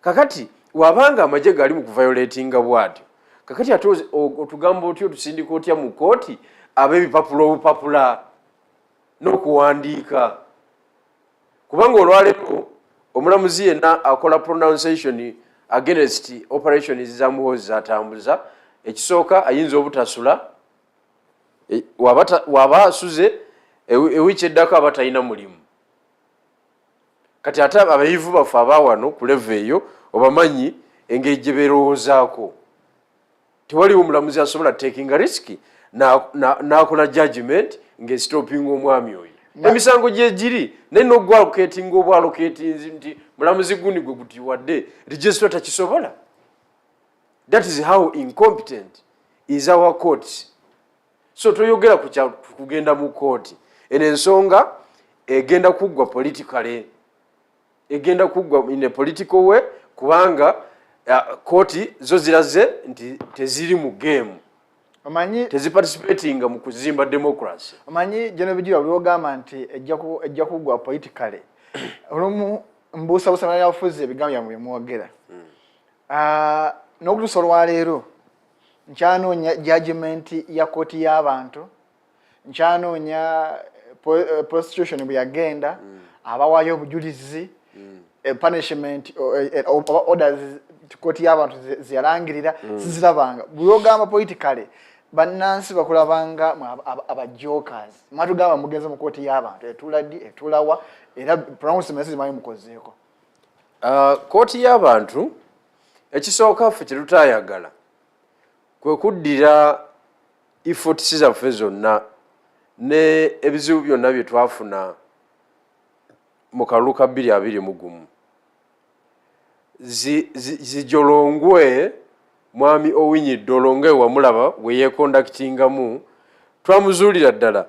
kakati wabanga amagye gali mu kuviolatinga bwatyo kakati ate otugamba otyo tusindika otya mu kooti ab'ebipapula obupapula n'okuwandiika kubanga olwaleero omulamuzi yenna akola pronunciation against operations za Muhoozi zatambuza. Ekisooka ayinza obutasula waba asuze ewiiki eddako aba talina mulimu. Kati ate abayivu baffe abawano ku level eyo obamanyi engeri gye beerowoozaako. Tewaliwo omulamuzi asobola taking a risk n'akola judgment ng'esitopinga omwami oyo. Emisango gye giri naye n'ogwaloketinga obwaloketinzi nti mulamuzi gundi gwe gutiwadde registra takisobola. That is how incompetent is our courts. So toyogera kugenda mu kooti. Eno ensonga egenda kuggwa politically. Egenda kuggwa in a political way kubanga kooti zo ziraze nti teziri mu game. Omanyi teziparticipating mu kuzimba democracy. Omanyi General Bigirwa byogamba nti ejja kuggwa politically. Olumu mbuusabuusa n'abafuzi ebigambo byabwe mwogera. N'okutuusa olwaleero nkyanoonya judgment ya kooti y'abantu, nkyanoonya prostitution bwe yagenda abawaayo obujulizi punishment orders kooti y'abantu ziyalangirira sizirabanga. Bw'ogamba politically bannansi bakulabanga abajokers matugamba mugenze mu kooti y'abantu etulawa era pronouncements mayi mukozeeko kooti y'abantu ekisooka ffe kye tutayagala kwe kuddira efforts zaffe zonna ne ebizibu byonna bye twafuna mu kalulu ka 2021 zijolongwe mwami Owinyidde olonge wamulaba we yekondakitingamu twamuzuulira ddala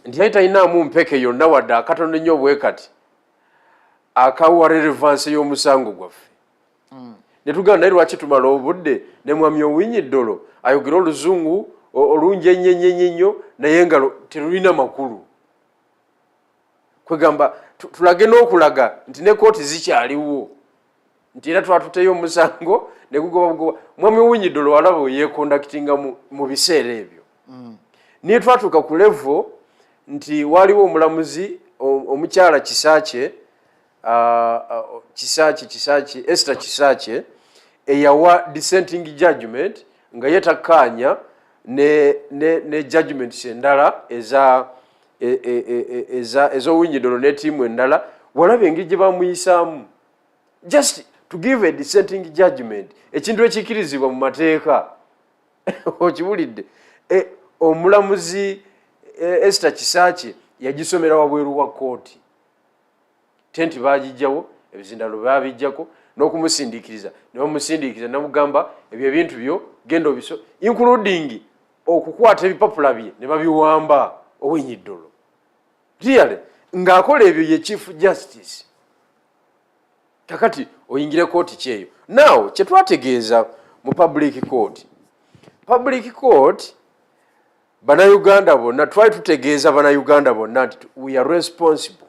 nti yali talinamu mpeke yonna wadde akatono nnyo bwe kati akawa relevance y'omusango gwaffe ne tugamba naye lwaki tumala obudde ne mwami Owinyidde ayogera oluzungu olungi ennyo naye nga terulina makulu kwegamba tulage n'okulaga nti ne kooti zikyaliwo nti era twatuteyo omusango ne gugoba mwami Owinyidde walaba we yekondakitinga mu biseera ebyo niye twatuuka ku level nti waliwo omulamuzi omukyala Kisaache Esther Kisaache eyawa dissenting judgment nga yetakkaanya ne judgments endala ez'Owinyidde ne ttiimu endala walaba engeri gye bamuyisaamu just to give a dissenting judgment ekintu ekikirizibwa mu mateeka okibulidde omulamuzi Esther Kisaache yagisomera wabweru wa kooti tenti baagijjawo ebizindalo baabijjako n'okumusindiikiriza ne bamusindiikiriza namugamba ebyo ebintu byo genda obiso including okukwata ebipapula bye ne babiwamba Owinyidde really ng'akola ebyo ye chief justice kakati oyingire kooti kyeyo now kye twategeeza mu public court bannayuganda bonna twali tutegeeza bannayuganda bonna nti we are responsible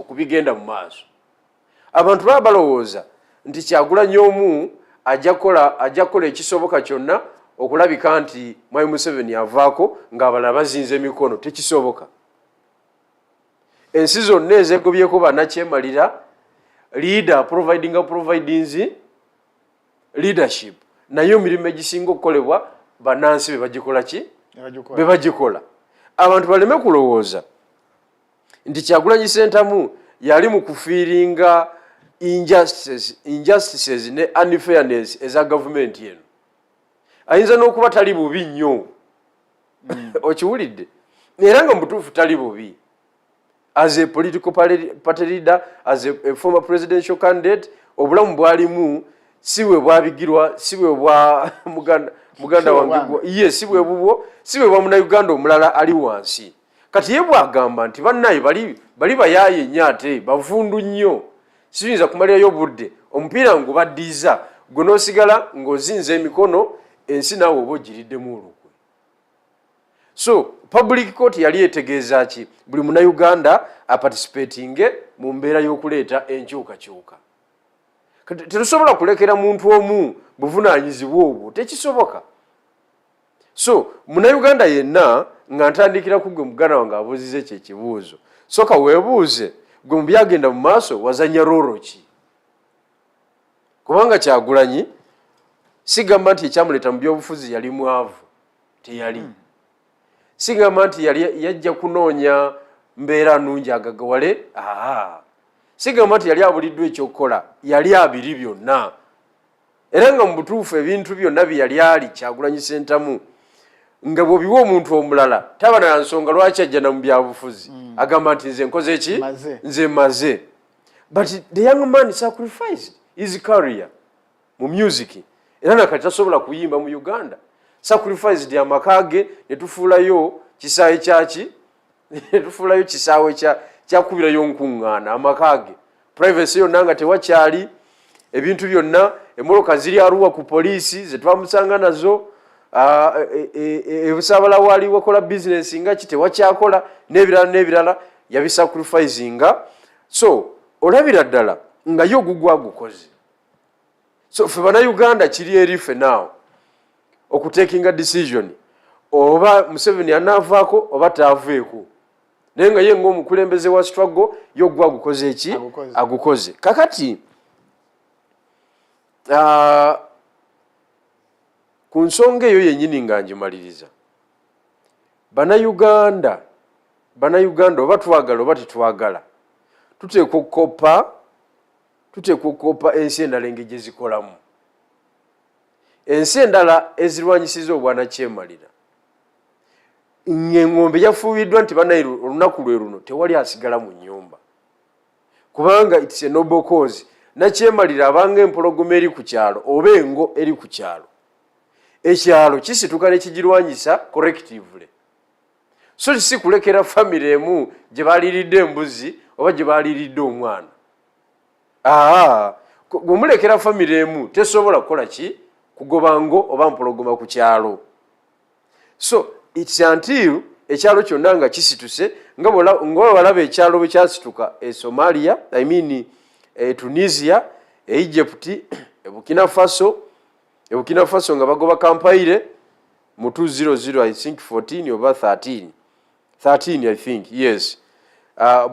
ku bigenda mu maaso abantu baba balowooza nti Kyagulanyi omu ajja kola ekisoboka kyonna okulabika nti Mwai Museveni avaako ng'abalala bazinze emikono tekisoboka ensi zonna ezegobyeko bannakyemalira leader providings leadership naye emirimu egisinga okukolebwa bannansi be bagikola abantu baleme kulowooza nti Kyagulanyi Ssentamu yali mu kufiiringa injustices ne unfairness eza gavumenti eno ayinza n'okuba tali bubi nnyo okiwulidde era nga mutuufu tali bubi as a political party leader as a former presidential candidate obulamu bwalimu siwe bwa Bigirwa siwe bwa muganda wange siwe bubwo siwe bwa Munnayuganda omulala ali wansi kati ye bwagamba nti bannaye bali bayaaye nnyo ate bavundu nnyo siyinza kumalirayo budde omupiira ngubaddiiza gwe n'osigala ng'ozinza emikono ensi naawe oba ogiriddemu olukwe so public court yali etegeeza ki buli Munnayuganda aparticipating mu mbeera y'okuleeta enkyukakyuka tetusobola kulekera muntu omu buvunaanyizibwa obwo tekisoboka so Munnayuganda yenna nga ntandikira ku gwe muganda wange abuuzize ekyo ekibuuzo soka weebuuze gwe mu byagenda mu maaso wazanya rooro ki kubanga Kyagulanyi sigamba nti ekyamuleeta mu byobufuzi yali mwavu teyali sigamba nti yajja kunoonya mbeera nnungi agagawale sigamba nti yali abuliddwa ekyokukola yali abiri byonna era nga mu butuufu ebintu byonna bye yali ali Kyagulanyi Ssentamu nga bw'obiwa omuntu omulala taba na nsonga lwaki ajja na mu byabufuzi agamba nti nze nkoze ki nze maze but the young man sacrificed his career mu music era nakati tasobola kuyimba mu Uganda sacrificed amaka ge ne tufuulayo kisaawe kyaki ne tufuulayo kisaawe kyakubirayo nkuŋŋaana amaka ge privacy yonna nga tewakyali ebintu byonna emmoloka ziri Arua ku poliisi ze twamusanga nazo ebusaabala wali wakola business nga kitewakyakola n'ebirala yabisacrificinga so olabira ddala nga yo ogugwa gukoze so ffe Bannayuganda kiri erife naawe okutekinga decision oba Museveni anaavaako oba taaveeko naye nga ye ng'omukulembeze wa struggle yo ogugwa gukoze eki agukoze kakati ku nsonga eyo yennyini nga ngimaliriza bannayuganda oba twagala oba tetwagala tuteekwa okukoppa ensi endala engeri gye zikolamu. Ensi endala ezirwanyisiza obwanakyemalira ng'engombe yafuuyiddwa nti banayi olunaku lwe luno tewali asigala mu nnyumba kubanga it's a noble cause. Nakyemalira abanga empologoma eri ku kyalo oba engo eri ku kyalo, ekyalo kisituka ne kigirwanyisa collectively. So si kulekera family emu gye baliiridde embuzi oba gye baliiridde omwana. Bw'omulekera family emu tesobola kukola ki kugoba ngo oba mpologoma ku kyalo. So it's until ekyalo kyonna nga kisituse nga balaba ekyalo bwe kyasituka e Somalia, I mean Tunisia, Egypt, Burkina Faso nga bagoba Kampaire mu 200 I think 14 oba 13 I think, yes.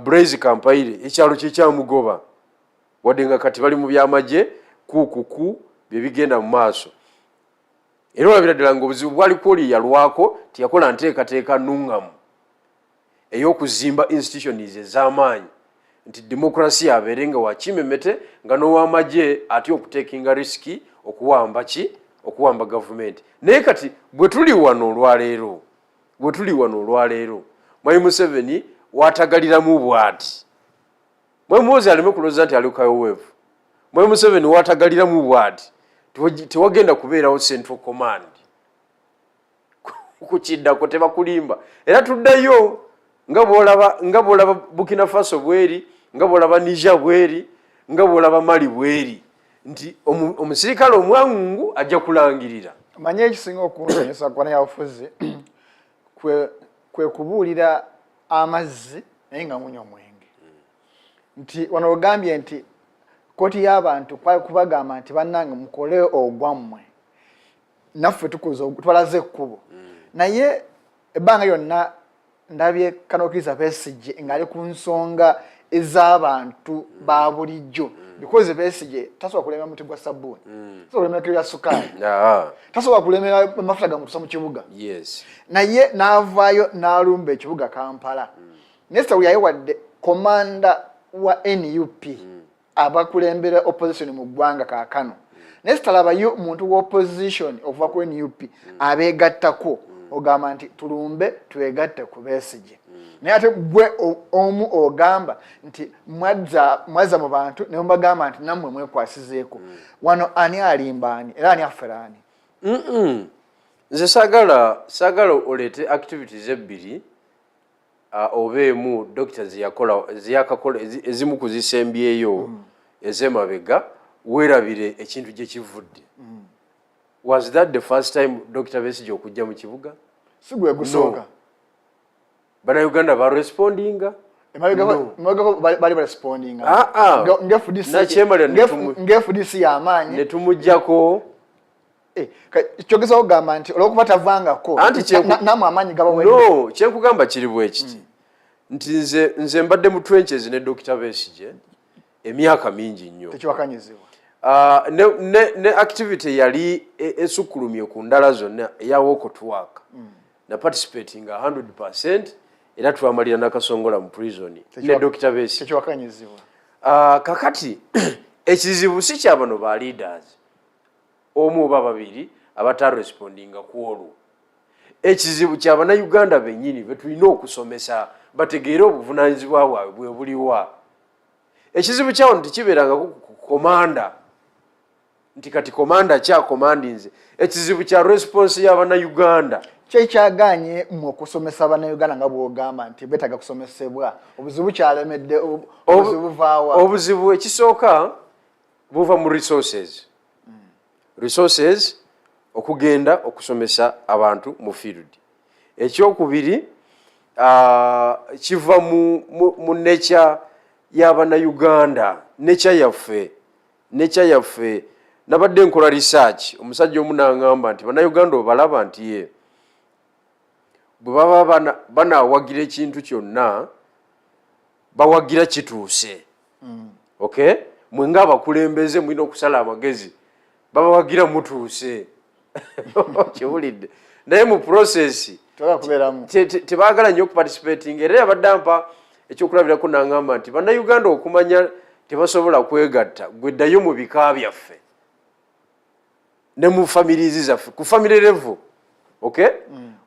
Blaise Kampaire ekyalo kye kyamugoba wadde nga kati bali mu byamagye kukuku bye bigenda mu maaso. Era olabira ddala ng'obuzibu bwali kwoli yalwako tiyakola nteekateeka nnungamu ey'okuzimba institutions ez'amaanyi nti demokrasi abeere nga wakimemete nga n'owamagye ate okuteekinga risiki okuwamba gavumenti. Naye kati bwe tuli wano olwaleero Mwai Museveni watagaliramu bw'ati. Mwai Muhoozi aleme kulowooza nti ali kayoweevu. Mwai Museveni watagaliramu bw'ati tewagenda kubeerawo central command kukiddako tebakulimba. Era tuddayo nga bw'olaba Burkina Faso bweri, nga bw'olaba Niger bweri, nga bw'olaba Mali bweri nti omusirikale omwangu ajja kulangirira. Manye ekisinga okunsanyusa kwana yabufuzi kwe kubuulira amazzi naye nga munywa omwenge. Nti wano ogambye nti koti y'abantu kubagamba nti bannange mukole ogwammwe naffe twalaze ekkubo. Naye ebbanga lyonna ndabye Kanokiza Besigye ng'ali ku nsonga ez'abantu ba bulijjo because Besigye tasobola kulemera muti gwa sabbuuni, tasobola kulemera kiro lya sukaali, tasobola kulemera amafuta gamutusa mu kibuga. Naye n'avaayo n'alumba ekibuga Kampala. Nesita we yayiwadde komanda wa NUP abakulembera opposition mu ggwanga kaakano. Nesita labayo muntu wa opposition okuva ku NUP abeegattako ogamba nti tulumbe twegatte ku Besigye. Naye ate gwe omu ogamba nti mwaza mu bantu ne mubagamba nti nammwe mwekwasizeeko. Wano ani alimbaani era ani aferaani? Nze saagala oleete activities ebbiri oba emu Dr. ziyakakola ezimu kuzisembyeyo ez'emabega weerabire ekintu gye kivudde. Was that the first time Dr. Besigye okujja mu kibuga? Si gwe gusooka. Bannayuganda barespondinga? Bali barespondinga. Ng'FDC y'amaanyi. Ne tumuggyako. Kyogeza ogamba nti olw'okuba tavangako namwe amaanyi gaba no, kyenkugamba kiri bwe kiti nti nze mbadde mu trenches ne Dr. Besigye emyaka mingi nnyo. Tekiwakanyizibwa. Ne activity yali esukkulumye ku ndala zonna eya walk to work na participating 100% era twamalira nakasongola mu prison ne Dr. Besigye. Tekiwakanyizibwa. Kakati ekizibu si kya bano ba leaders omu oba babiri abatarespondinga ku olwo. Ekizibu kya bannayuganda bennyini be tulina okusomesa bategeere obuvunaanyizibwa bwabwe bwe buliwa. Ekizibu kyawo tekibeeranga ku komanda nti kati komanda kyakomandinze. Ekizibu kya response y'abannayuganda kyekyaganye mu okusomesa bannayuganda nga bw'ogamba nti beetaga kusomesebwa. Obuzibu kyalemedde obuzibu buvaawa? Obuzibu ekisooka buva mu resources okugenda okusomesa abantu mu field. Ekyokubiri kiva mu nature y'abannayuganda, nature yaffe. Nabadde nkola research omusajja omu n'aŋŋamba nti bannayuganda obalaba nti ye bwe baba banaawagira ekintu kyonna bawagira kituuse. Okay? Mwe ng'abakulembeze mulina okusala amagezi babawagira mutuuse. kiwulidde naye mu process tebagala nnyo okuparticipating era yabadde ekyokulabirako n'aŋŋamba nti bannayuganda okumanya tebasobola kwegatta gweddayo mu bika byaffe ne mu families zaffe ku family level okay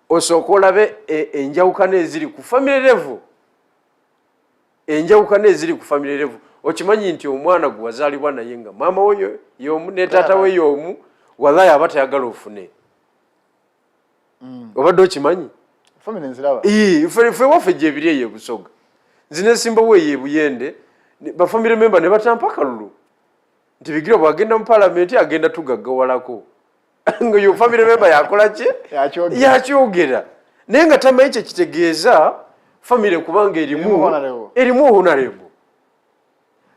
osooka olabe enjawukana eziri ku family level okimanyi nti omwana gwe wazaalibwa naye nga maama we y'omu ne taata we y'omu wallahi aba tayagala ofune obadde okimanyi ffe waffe gyebiri eyo ebusoga nzi nesimba we yebuyende bafamily member ne batampa kalulu nti Bigirwa bwagenda mu parliament agenda tugaggawalako nga yo family member yakola ki yakyogera naye nga tamanyi kye kitegeeza family kubanga erimu honorable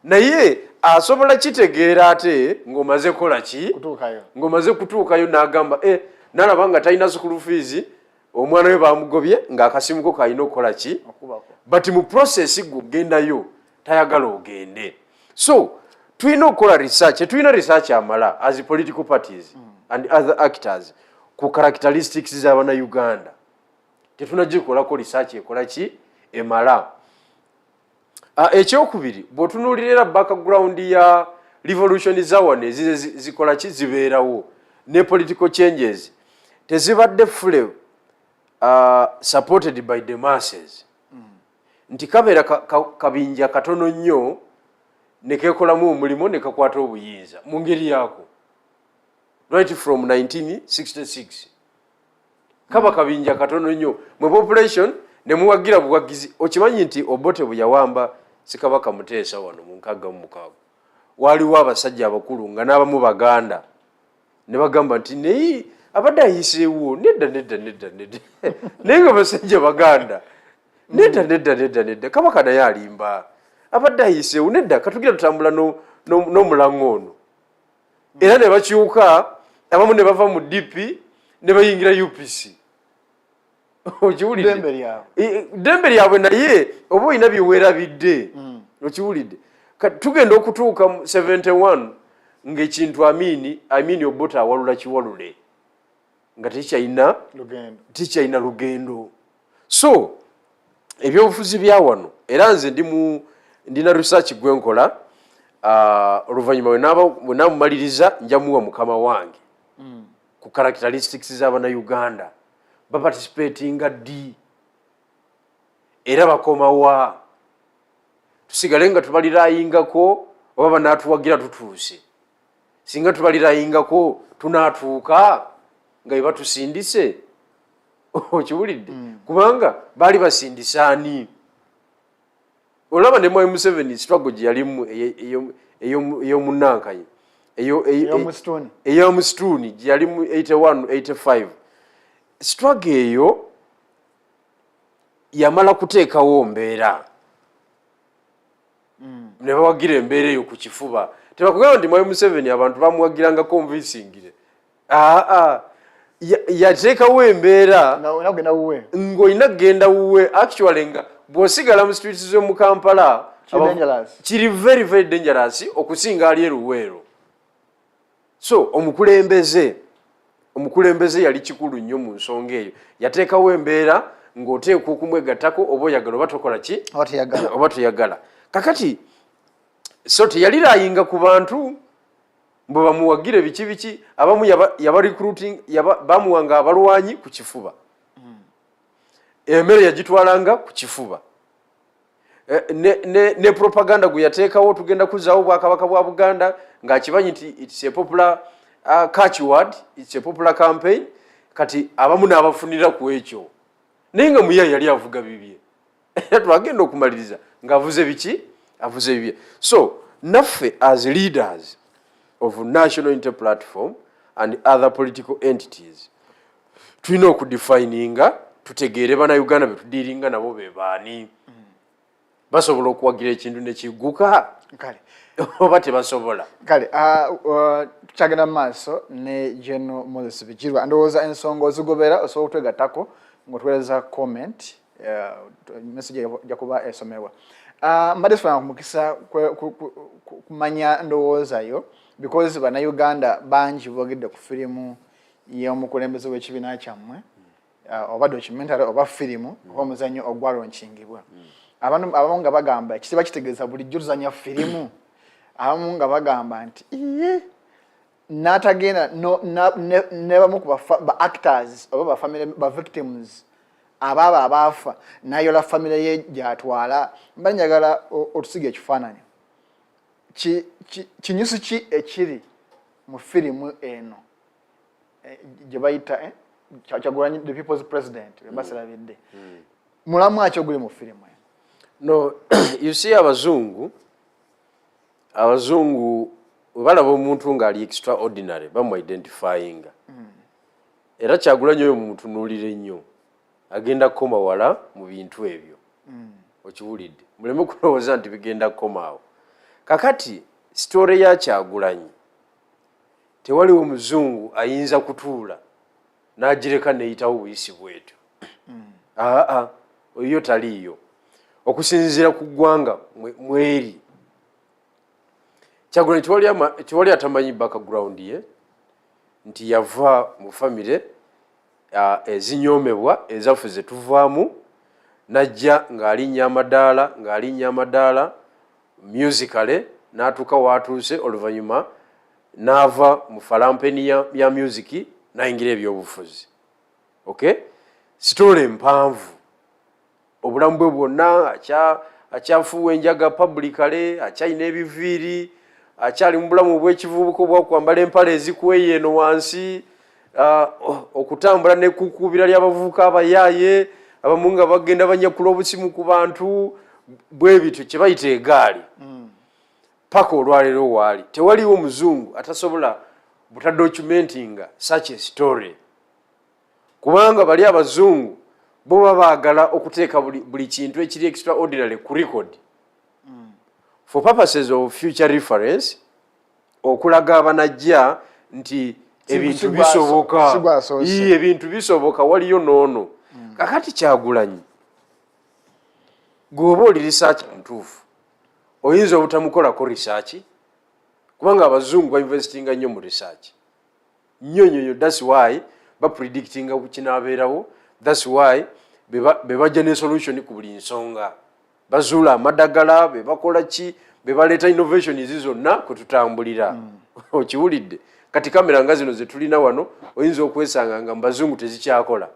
naye asobola kitegeera ate ng'omaze kola ki ng'omaze kutuukayo n'agamba nalaba nga talina school fees omwana we bamugobye ng'akasimuko kalina okukola ki but mu process gendayo tayagala ogende so tulina okukola research tulina research amala as political parties and other actors ku characteristics z'Abannayuganda tetunagikolako research ekola ki emala ekyokubiri bw'otunuulira background ya revolution zawane zikola ki zibeerawo ne political changes tezibadde fully supported by the masses nti kabeera kabinja katono nnyo ne keekolamu omulimu ne kakwata obuyinza mu ngeri yaako right from 1966 kaba kabinja katono nnyo mu population ne muwagira buwagizi okimanyi nti Obote bwe yawamba Ssekabaka Muteesa wano mu 66 waliwo abasajja abakulu nga n'abamu Baganda ne bagamba nti naye abadde ayiseewo nedda naye nga basajja Baganda nedda Kabaka naye alimba abadde ayiseewo nedda katugira tutambula n'omulango ono era ne bakyuka abamu ne bava mu DP ne bayingira UPC okiwulidde dembe lyabwe naye oba olina byeweerabidde okiwulidde tugenda okutuuka mu 71 ng'ekintu amini Obote awalula kiwalule nga tekikyalina lugendo so ebyobufuzi bya wano era nze ndina research gwenkola oluvannyuma bwe naamumaliriza njamuwa mukama wange ku characteristics z'Abannayuganda baparticipatinga ddi era bakomawa tusigale nga tubalirayingako oba banaatuwagira tutuuse singa tubalirayingako tunaatuuka nga bebatusindise okiwulidde kubanga baali basindisani olaba ne Mwai Museveni struggle gye yalimu ey'omunnankayi ey'omusituni gye yalimu 81-85 struggle eyo yamala kuteekawo mbeera ne bawagira embeera eyo ku kifuba tebakugamba nti Mwai Museveni abantu bamuwagiranga convincingire yateekawo embeera ng'olina kugenda wuwe actually nga bw'osigala mu streets z'omu Kampala kiri very very dangerous okusinga ali eruweero so omukulembeze yali kikulu nnyo mu nsonga eyo yateekawo embeera ng'oteekwa okumwegattako oba oyagala oba tokola ki oba toyagala kakati so teyalirayinga ku bantu mbwe bamuwagire biki abamu yaba recruiting bamuwanga abalwanyi ku kifuba emmere yagitwalanga ku kifuba ne propaganda gwe yateekawo tugenda kuzaawo Bwakabaka bwa Buganda ng'akimanyi nti it's a popular catchword, it's a popular campaign kati abamu n'abafunira ku ekyo naye nga muya yali avuga bibye twagenda okumaliriza ng'avuze biki avuze bibye so naffe as leaders of national interplatform and other political entities tulina okudefininga tutegeere Bannayuganda betudiiringa nabo be baani basobola okuwagira ekintu ne kigguka oba tebasobola kale tukyagenda mu maaso ne General Moses Bigirwa ndowooza ensonga ozigobera osobola okutwegattako ng'otuweereza comment message jakuba esomebwa mbadde sifuna kumukisa kumanya ndowoozayo because Bannayuganda bangi boogedde ku firimu y'omukulembeze w'ekibiina kyammwe oba documentary oba firimu oba omuzannyo ogwalonkingibwa abantu abamu nga bagamba kisiba kitegeeza bulijjo tuzanya firimu abamu nga bagamba nti n'atagenda ne bamu ku ba actors oba ba victims ababa abaafa nayola famire ye gyatwala mba njagala otusiga ekifaananyi kinyusi ki ekiri mu firimu eno gye bayita Kyagulanyi the people's president basalabidde mulamu akyo guli mu firimu no you see abazungu balaba omuntu ng'ali extraordinary bamu identifying era Kyagulanyi oyo mumutunuulire nnyo agenda kukoma wala mu bintu ebyo okiwulidde muleme kulowooza nti bigenda kukomaawo kakati story ya Kyagulanyi tewaliwo muzungu ayinza kutuula n'agireka neeyitawo buyisi bwetyo oyo taliiyo okusinziira ku ggwanga mweri Kyagulanyi tewali atamanyi background ye nti yava mu famire ezinyoomebwa ezaffe ze tuvaamu najja ng'alinnya amadaala musicale n'atuuka waatuuse oluvannyuma n'ava mu falampeni ya music n'ayingira ebyobufuzi okay sitole empanvu obulamu bwe bwonna akyafuuwa enjaga publicale akyalina ebiviiri akyali mu bulamu bw'ekivubuka obwakwambala empale ezikweyo eno wansi okutambula n'ekkukuubira ly'abavubuka abayaaye abamu nga bagenda banyakula obusimu ku bantu bwe bityo kye bayita egaali paka olwaleero waali tewaliwo omuzungu atasobola butadocumentinga such a story kubanga bali abazungu bo babaagala okuteeka buli kintu ekiri extraordinary ku record for purposes of future reference okulaga abanajja nti ebintu bisoboka waliyo noono kakati Kyagulanyi gwoba oli research ntuufu oyinza obutamukolako research kubanga abazungu bainvestinga nnyo mu research nnyo that's why bapredictinga kinaabeerawo that's why bebajja ne solution ku buli nsonga bazuula amadagala bebakola ki bebaleeta innovation izi zonna kwe tutambulira okiwulidde kati kamera nga zino ze tulina wano oyinza okwesanga nga mbazungu tezikyakola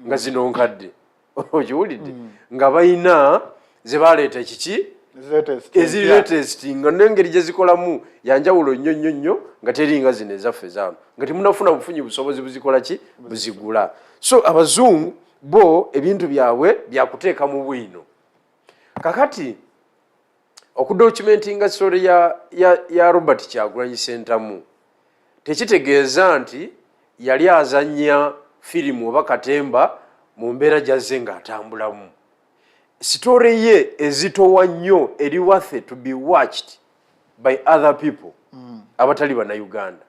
nga zino nkadde okiwulidde nga bayina ze baleeta kiki ezi nga n'engeri gye zikolamu yanjawulo nnyo nga teringa zino ezaffe zaano nga temunafuna bufunyi busobozi buzikola ki buzigula so abazungu bo ebintu byabwe byakuteeka mu bwino kakati okudocumentinga story ya Robert Kyagulanyi Ssentamu tekitegeeza nti yali azannya firimu oba katemba mu mbeera gyazze ng'atambulamu story ye ezitowa nnyo eri worth to be watched by other people abatali bannayuganda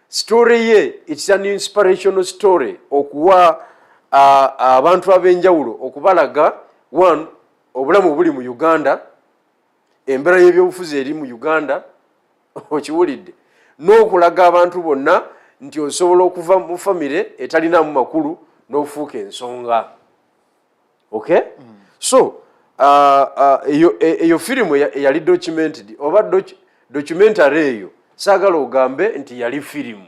story ye it's an inspirational story okuwa abantu ab'enjawulo okubalaga one obulamu buli mu Uganda embeera y'ebyobufuzi eri mu Uganda okiwulidde n'okulaga abantu bonna nti osobola okuva mu famire etalinamu makulu n'ofuuka ensonga okay so eyo firimu yali documented oba documentary eyo saagala ogambe nti yali firimu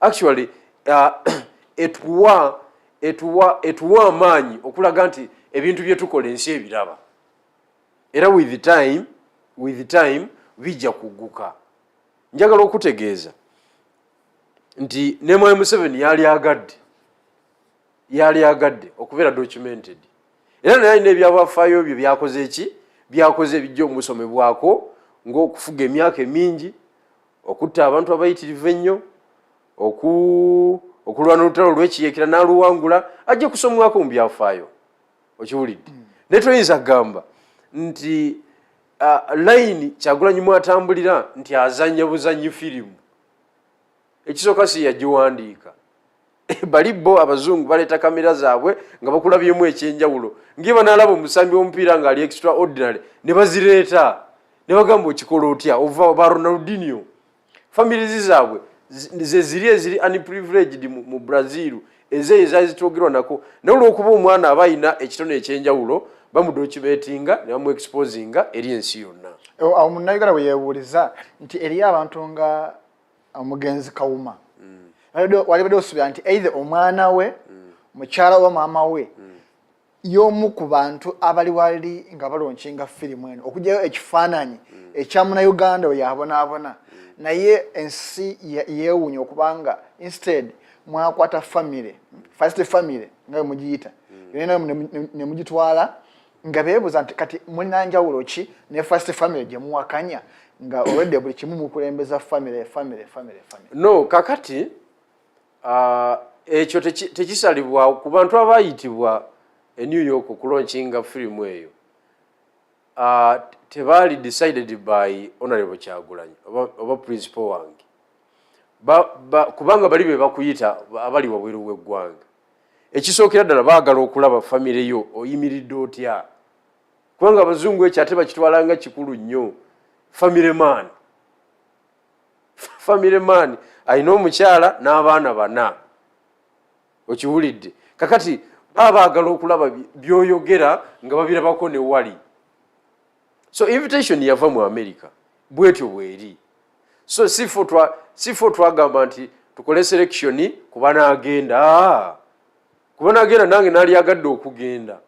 actually etuwa amaanyi okulaga nti ebintu bye tukola ensi ebiraba era with time bijja kugguka njagala okutegeeza nti ne Mwai Museveni yali agadde okubeera documented era naye alina ebyabafaayo ebyo byakoze eki byakoze ebijja omusomebwako ng'okufuga emyaka emingi okutta abantu abayitirivu ennyo okulwana olutalo olw'ekiyeekera n'aluwangula ajja kusomwako mu byafaayo okiwulidde naye toyinza kugamba nti layini Kyagulanyi mwatambulira nti azannya buzannyi firimu ekisooka si yagiwandiika bali bo abazungu baleeta kamera zaabwe nga bakulabyemu ekyenjawulo ngeba n'alaba omusambi w'omupiira ng'ali extraordinary ne bazireeta ne bagamba okikola otya ova ba Ronaldinho famirizi zaabwe ziri unprivileged mu Brazil ezazitogerwa nako n'olwokuba omwana abayina ekitone ekyenjawulo bamudocumentinga ne bamuexposinga eri ensi yonna. Awo munnayuganda bwe yeebuuliza nti eri abantu nga omugenzi Kawuma walibadde osuubira nti either omwana we mukyala wa maama we y'omu ku bantu abali wali nga balonkinga firimu eno okugyayo ekifaananyi ekya munnayuganda we yabonaabona naye ensi yeewuunya okubanga instead mwakwata family first family nga mugiyita yona ne mugitwala nga beebuuza nti kati mulina njawulo ki ne first family gye muwakanya nga already buli kimu mukulembeza family. No kakati ekyo tekisalibwa ku bantu abayitibwa e New York okulonkinga firimu eyo tebaali decided by Honorable Kyagulanyi oba principal wange kubanga bali be bakuyita abali wabweru w'eggwanga ekisookera ddala baagala okulaba famire yo oyimiridde otya kubanga abazungu ekyo ate bakitwalanga kikulu nnyo famire man alina omukyala n'abaana bana okiwulidde kakati baagala okulaba byoyogera nga babirabako ne wali so invitation yava mu America bwetyo bweri so sifo twagamba nti tukole selection kuba n'agenda nange nali agadde okugenda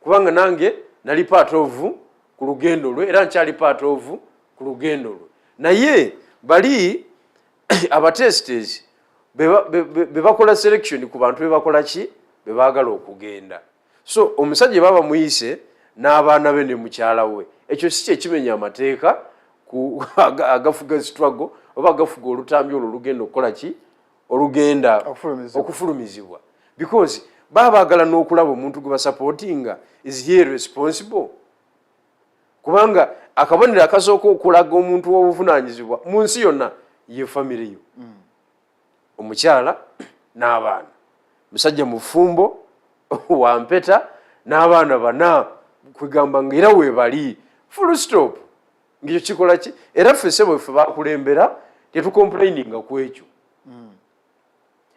kubanga nange nali part of ku lugendo lwe era nkyali part of ku lugendo lwe naye bali abatesters bebakola selection ku bantu bebakola ki bebaagala okugenda so omusajja baba muyise n'abaana be ne mukyala we ekyo si kye kimenya amateeka ku agafuga struggle oba agafuga olutambi olwo olugenda okukola ki olugenda okufulumizibwa because baagala n'okulaba omuntu gwe basupportinga is he responsible kubanga akabonero akasooka okulaga omuntu w'obuvunaanyizibwa mu nsi yonna ye famire yo omukyala n'abaana musajja mufumbo wampeta n'abaana bana kwegamba nga era weebali full stop ng'ekyo kikola ki era ffe ssebo ffe bakulembera tetucomplaininga ku ekyo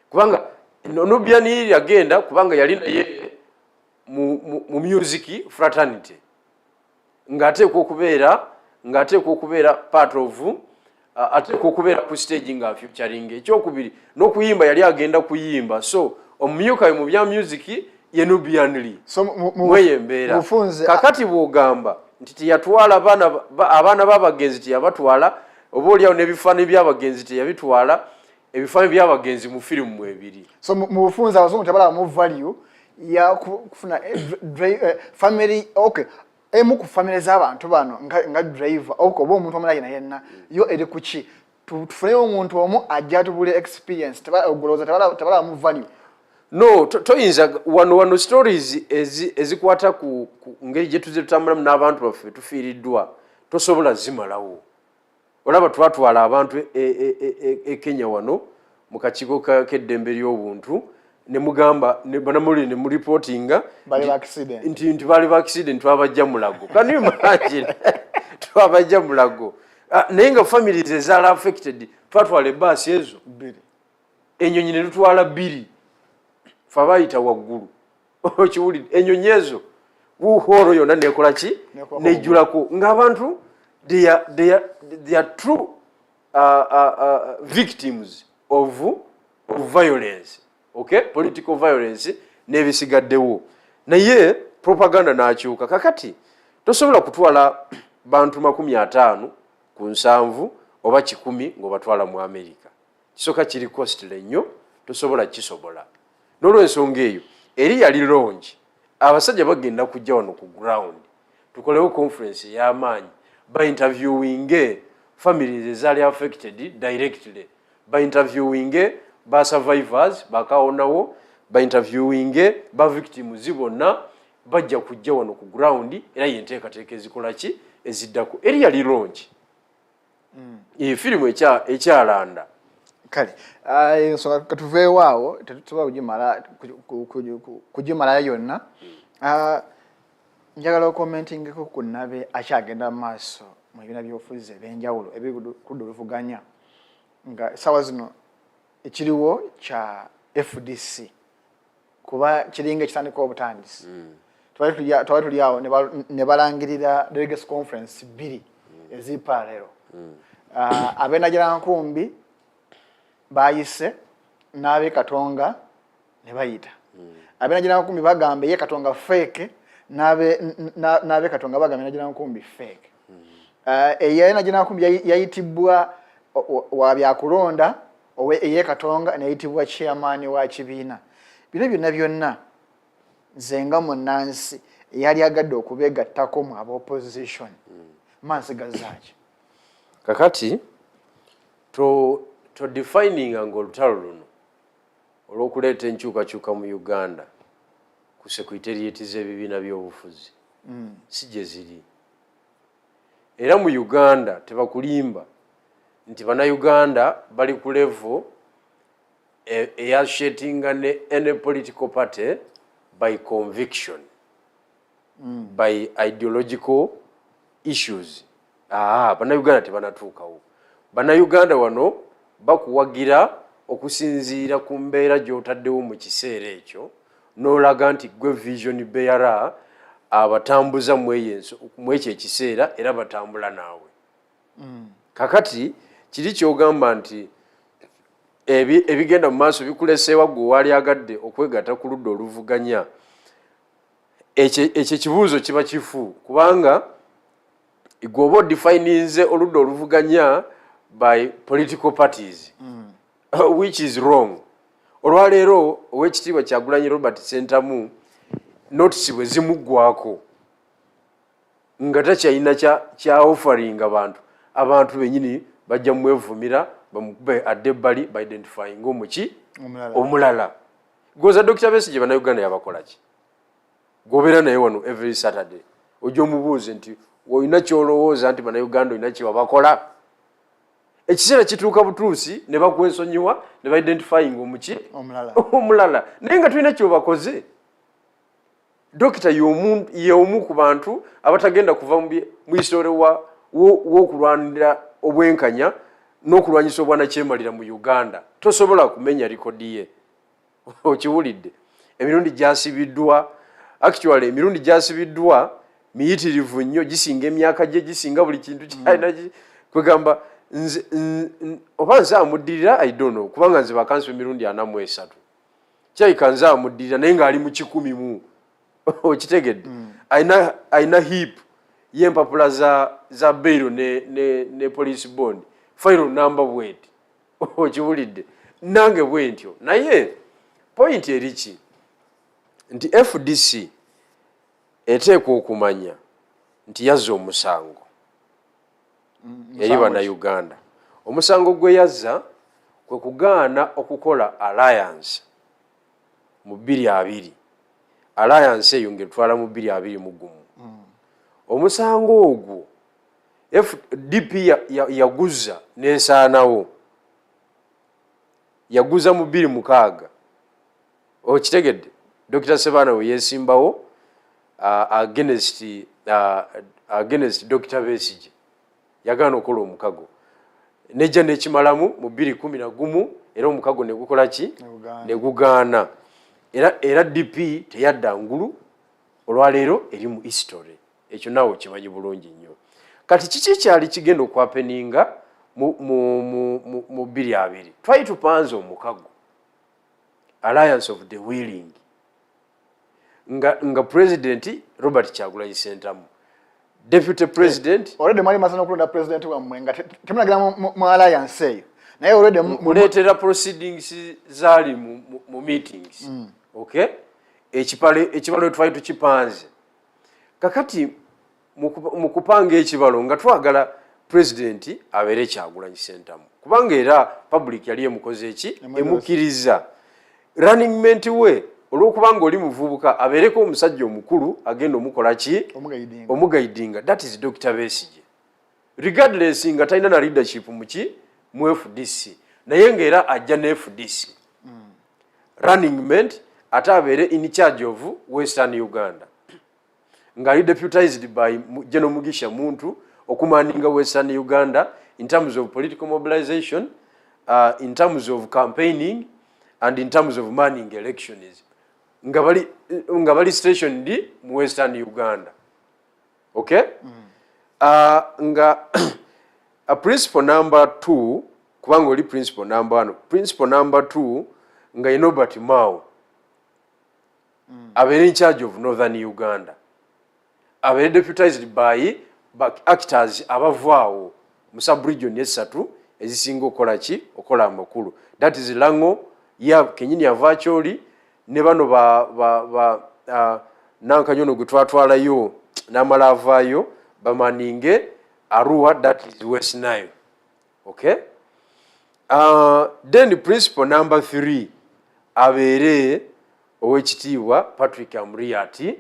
kubanga Nubian yagenda kubanga yali naye mu music fraternity ng'ateekwa okubeera part of ateekwa okubeera ku stage nga featuring ekyokubiri n'okuyimba yali agenda kuyimba so omumyuka mu bya music ye Nubian mweyembeera kakati bw'ogamba nti teyatwala abaana b'abagenzi teyabatwala oba oliawo n'ebifaananyi by'abagenzi teyabitwala ebifaananyi by'abagenzi mu firimu ebiri so mu bufunze abazungu tebala mu value ya kufuna family okay emu ku family z'abantu bano nga driver oba omuntu omulala yenna yo eri kuki tufuneyo omuntu omu ajja tubule experience tebala mu value no toyinza wano stories ezikwata ku ngeri gye tuze tutambulamu n'abantu baffe tufiiriddwa tosobola zimalawo olaba twatwala abantu e Kenya wano mu kakiiko k'eddembe ly'obuntu ne mugamba banamuli ne mureportinga nti bali ba accident twabajja mulago can you imagine twabajja mulago naye nga families ezaala affected twatwala ebbaasi ezo ennyonyi ne tutwala bbiri fe abayita waggulu okiwulidde ennyonyi ezo wuuhooro yonna nekola ki nejjulako ng'abantu they are true victims of violence okay political violence n'ebisigaddewo naye propaganda n'akyuka kakati tosobola kutwala bantu 50 ku 7 oba 10 ng'obatwala mu America kisoka kiri costly nnyo tosobola kisobola n'olw'ensonga eyo eri yali launch abasajja bagenda kujja wano ku ground tukolewo conference y'amaanyi by interviewing families ezaali affected directly by interviewing ba survivors bakawonawo by interviewing ba victims bonna bajja kujja wano ku ground era yenteekateeka ezikola ki eziddako eri yali launch firimu ekyalanda kale ensonga katuveewo awo tetusobola kugimala yonna njagala okommentingeko ku nabe akyagenda mu maaso mu bibiina by'obufuzi eb'enjawulo ebikudde oluvuganya nga sawa zino ekiriwo kya FDC kuba kiringa ekitandika obutandisi twali tuli awo ne balangirira delegates conference 2 ezipa leero abenagira nkumbi bayise n'abe Katonga ne bayita abenagira nkumbi bagambe ye Katonga fake n'abe Katonga bagambe nagira nkumbi fake eye nagira nkumbi yayitibwa wa byakulonda owe eye Katonga nayitibwa chairman wa kibiina bino byonna nzenga munansi yali agadde okubegattako mu opposition mansi gazaaki kakati to defining nga olutalo luno olw'okuleeta enkyukakyuka mu Uganda ku secretariat z'ebibiina by'obufuzi si gye ziri era mu Uganda tebakulimba nti bannayuganda bali ku level eyasshetinga ne any political party by conviction by ideological issues bannayuganda tebanatuukawo bannayuganda wano bakuwagira okusinziira ku mbeera gy'otaddewo mu kiseera ekyo n'olaga nti gwe vision bearer abatambuza mu ekyo ekiseera era batambula naawe kakati kiri kyogamba nti ebigenda mu maaso bikuleseewa gwe wali agadde okwegatta ku ludda oluvuganya ekyo kibuuzo kiba kifu kubanga gwoba defininze oludda oluvuganya by political parties which is wrong olwaleero ow'ekitiibwa Kyagulanyi Robert Ssentamu notisi bwe zimuggwako nga takyalina kya offering abantu bennyini bajja mwevumira bamukube add'ebbali ba-identifying omuki omulala goza Dr. Besigye bannayuganda yabakola ki gobeera naye wano every Saturday ojja omubuuze nti olina kyolowooza nti bannayuganda olina kyewabakola ekiseera kituuka butuusi ne bakwesonyiwa ne ba-identifying omuki omulala naye nga tulina kyobakoze dokita y'omu ku bantu abatagenda kuva mu isitore w'okulwanira obwenkanya n'okulwanyisa obwanakyemalira mu Uganda tosobola kumenya likodi ye okiwulidde emirundi gyasibiddwa actually emirundi gyasibiddwa miyitirivu nnyo gisinga emyaka gye gisinga buli kintu kyalina kwegamba oba nze amuddirira I don't know kubanga nze bakansi emirundi 43 kyayika nze amuddirira naye ng'ali mu 10 okitegedde ayina heap y'empapula za bail ne police bond file number bweti okiwulidde nange bwentyo naye point eriki nti FDC eteekwa okumanya nti yazza omusango eri bannayuganda omusango gwe yazza kwe kugaana okukola alliance mu 2020 alliance eyo ngetwala mu 2021 omusango ogwo FDP yaguza n'esaanawo yaguza mu 2006 okitegedde Dr. Sebaana we yesimbawo against Dr. Besigye yagaana okukola omukago nejja n'ekimalamu mu 2011 era omukago ne gukola ki ne gugaana era DP teyadda ngulu olwaleero eri mu history ekyo naawe kimanyi bulungi nnyo kati kiki kyali kigenda okwapeninga mu 2020 twali tupanze omukago alliance of the willing nga president Robert Kyagulanyi Ssentamu deputy president already mwali masana okulonda president wammwe nga temunagira mu alliance eyo naye already muleetera proceedings zaali mu meetings okay ekibalo twali tukipanze kakati mu kupanga ekibalo nga twagala president abeere Kyagulanyi Ssentamu kubanga era public yali emukoze eki emukiriza running mate we olw'okubanga oli muvubuka abeereko omusajja omukulu agenda omukola ki omugaidinga that is Dr. Besigye regardless nga talina na leadership mu FDC naye ng'era ajja ne FDC running mate ate abeere in charge of Western Uganda nga deputized by General Mugisha Muntu okumaninga Western Uganda in terms of political mobilization in terms of campaigning and in terms of manning elections nga bali stationed mu Western Uganda. Okay? Nga a principle number 2 kubanga oli principle number 1, principle number 2 nga Robert Mao abere in charge of Northern Uganda, abere deputized by actors abavaawo mu sub-region esatu ezisinga okola amakulu. That is Lango, kenyini ya virtually ne bano nankanyono gwe twatwalayo n'amala avaayo bamaninge Arua, that is West Nile. Okay? Then the principle number 3 abere owekitiibwa Patrick Amuriati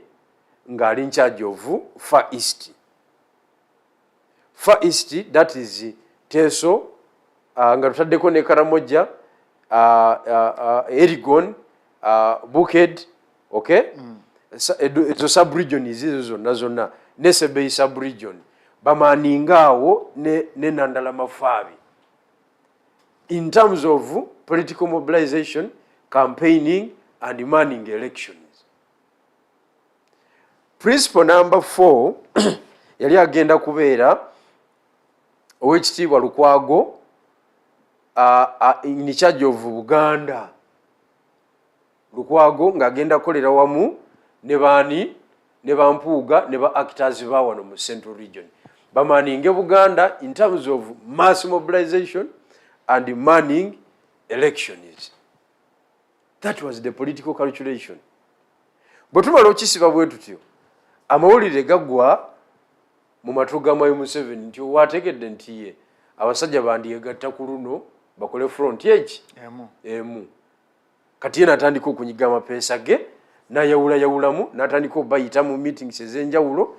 nga ali in charge of Far East. Far East, that is Teso, nga tutaddeko ne Karamoja, Erigon, Buked, okay? Ezo sub-region izo zonna Nesebei sub-region bamaninga awo ne Nandala Mafabi. In terms of political mobilization, campaigning and manning elections. Principle number 4 yali agenda kubeera owekitiibwa Lukwago in charge of Buganda. Lukwago ng'agenda kolera wamu ne Baani ne Bampuuga ne ba actors ba wano mu Central Region bamaninge Buganda in terms of mass mobilization and manning elections. That was the political calculation. But tumala okisiba bwe tutyo amawulire gaggwa mu matu ga Mayi Museveni nti wategedde nti ye abasajja bandiyegatta ku luno bakole front emu kati ye natandika okunyiga amapeesa ge nayawulayawulamu natandika obayita mu meetings ez'enjawulo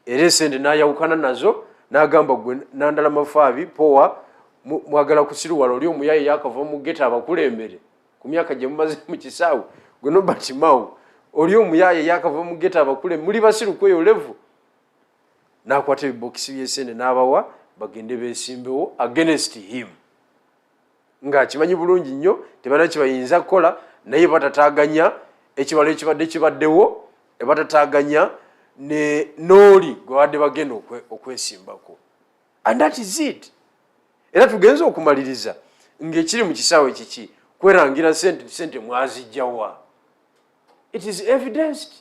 era esente nayawukana nazo n'agamba gwe Nandala Mafaabi powa mwagala kusiruwala oli omuyaye yakava mu geta abakulembere ku myaka gye mumaze mu kisaawe gwe Robert Mao oli omuyaye yakava mu geta abakule muli basiru kweyo level n'akwata ebibokisi by'esente n'abawa bagende beesimbewo against him ng'akimanyi bulungi nnyo tebannakibayinza kukola naye batataaganya ekibalo ekibadde kibaddewo ebatataaganya ne n'oli gwe badde bagenda okwesimbako. And that is it. Era tugenza okumaliriza ng'ekiri mu kisaawe kiki kwerangira sente mwazijjawa. It is evidenced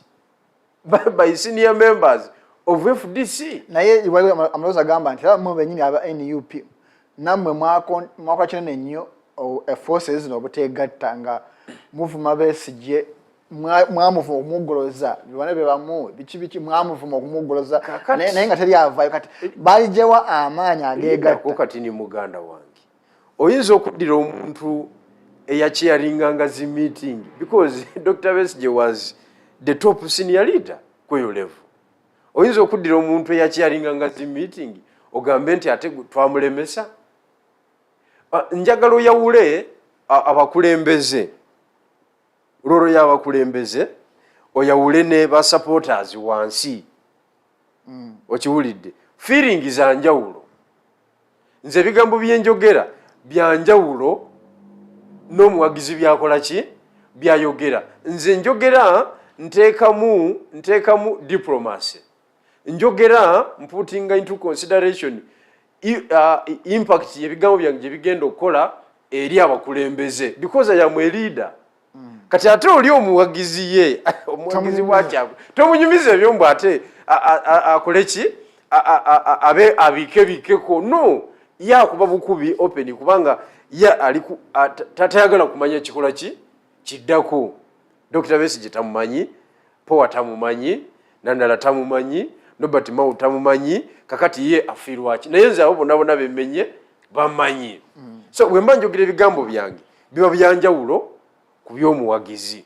by senior members of FDC. Naye amaloza gamba nti era mwe benyini aba NUP namwe mwakola kinene nnyo forces zino obuteegatta nga muvuma Besigye mwamuvuma okumugoloza biwane bebamu biki mwamuvuma okumugoloza naye nga teri avaayo kati balijjewa amaanyi ageegatta. Kati ni muganda wange oyinza okuddira omuntu eyacharinganga zi meeting because Dr. Besigye was the top senior leader kweyo level. Oyinza okuddira omuntu eyacharinganga zi meeting ogambe nti ate twamulemesa. Njagala oyawule abakulembeze roro y'abakulembeze oyawule ne ba supporters wansi okiwulidde feeling za njawulo nze bigambo byenjogera byanjawulo n'omuwagizi byakola ki byayogera nze njogera nteekamu diplomacy njogera putting into consideration impact yebigambo byange gye bigenda okukola eri abakulembeze because I am a leader. Kati ate oli omuwagizi ye omuwagizi wakyabwe tomunyumiza ebyombu ate akole ki abe abikebikeko no yakuba bukubi open kubanga ya aliku tatayagala kumanya kikola ki kiddako. Dr. Besigye tamumanyi, Power tamumanyi, Nandala tamumanyi, Robert Mao tamumanyi, kakati ye afirwa ki naye nze abo bonna bemenye bamanyi. So bwe njogera ebigambo byange biba byanjawulo ku by'omuwagizi.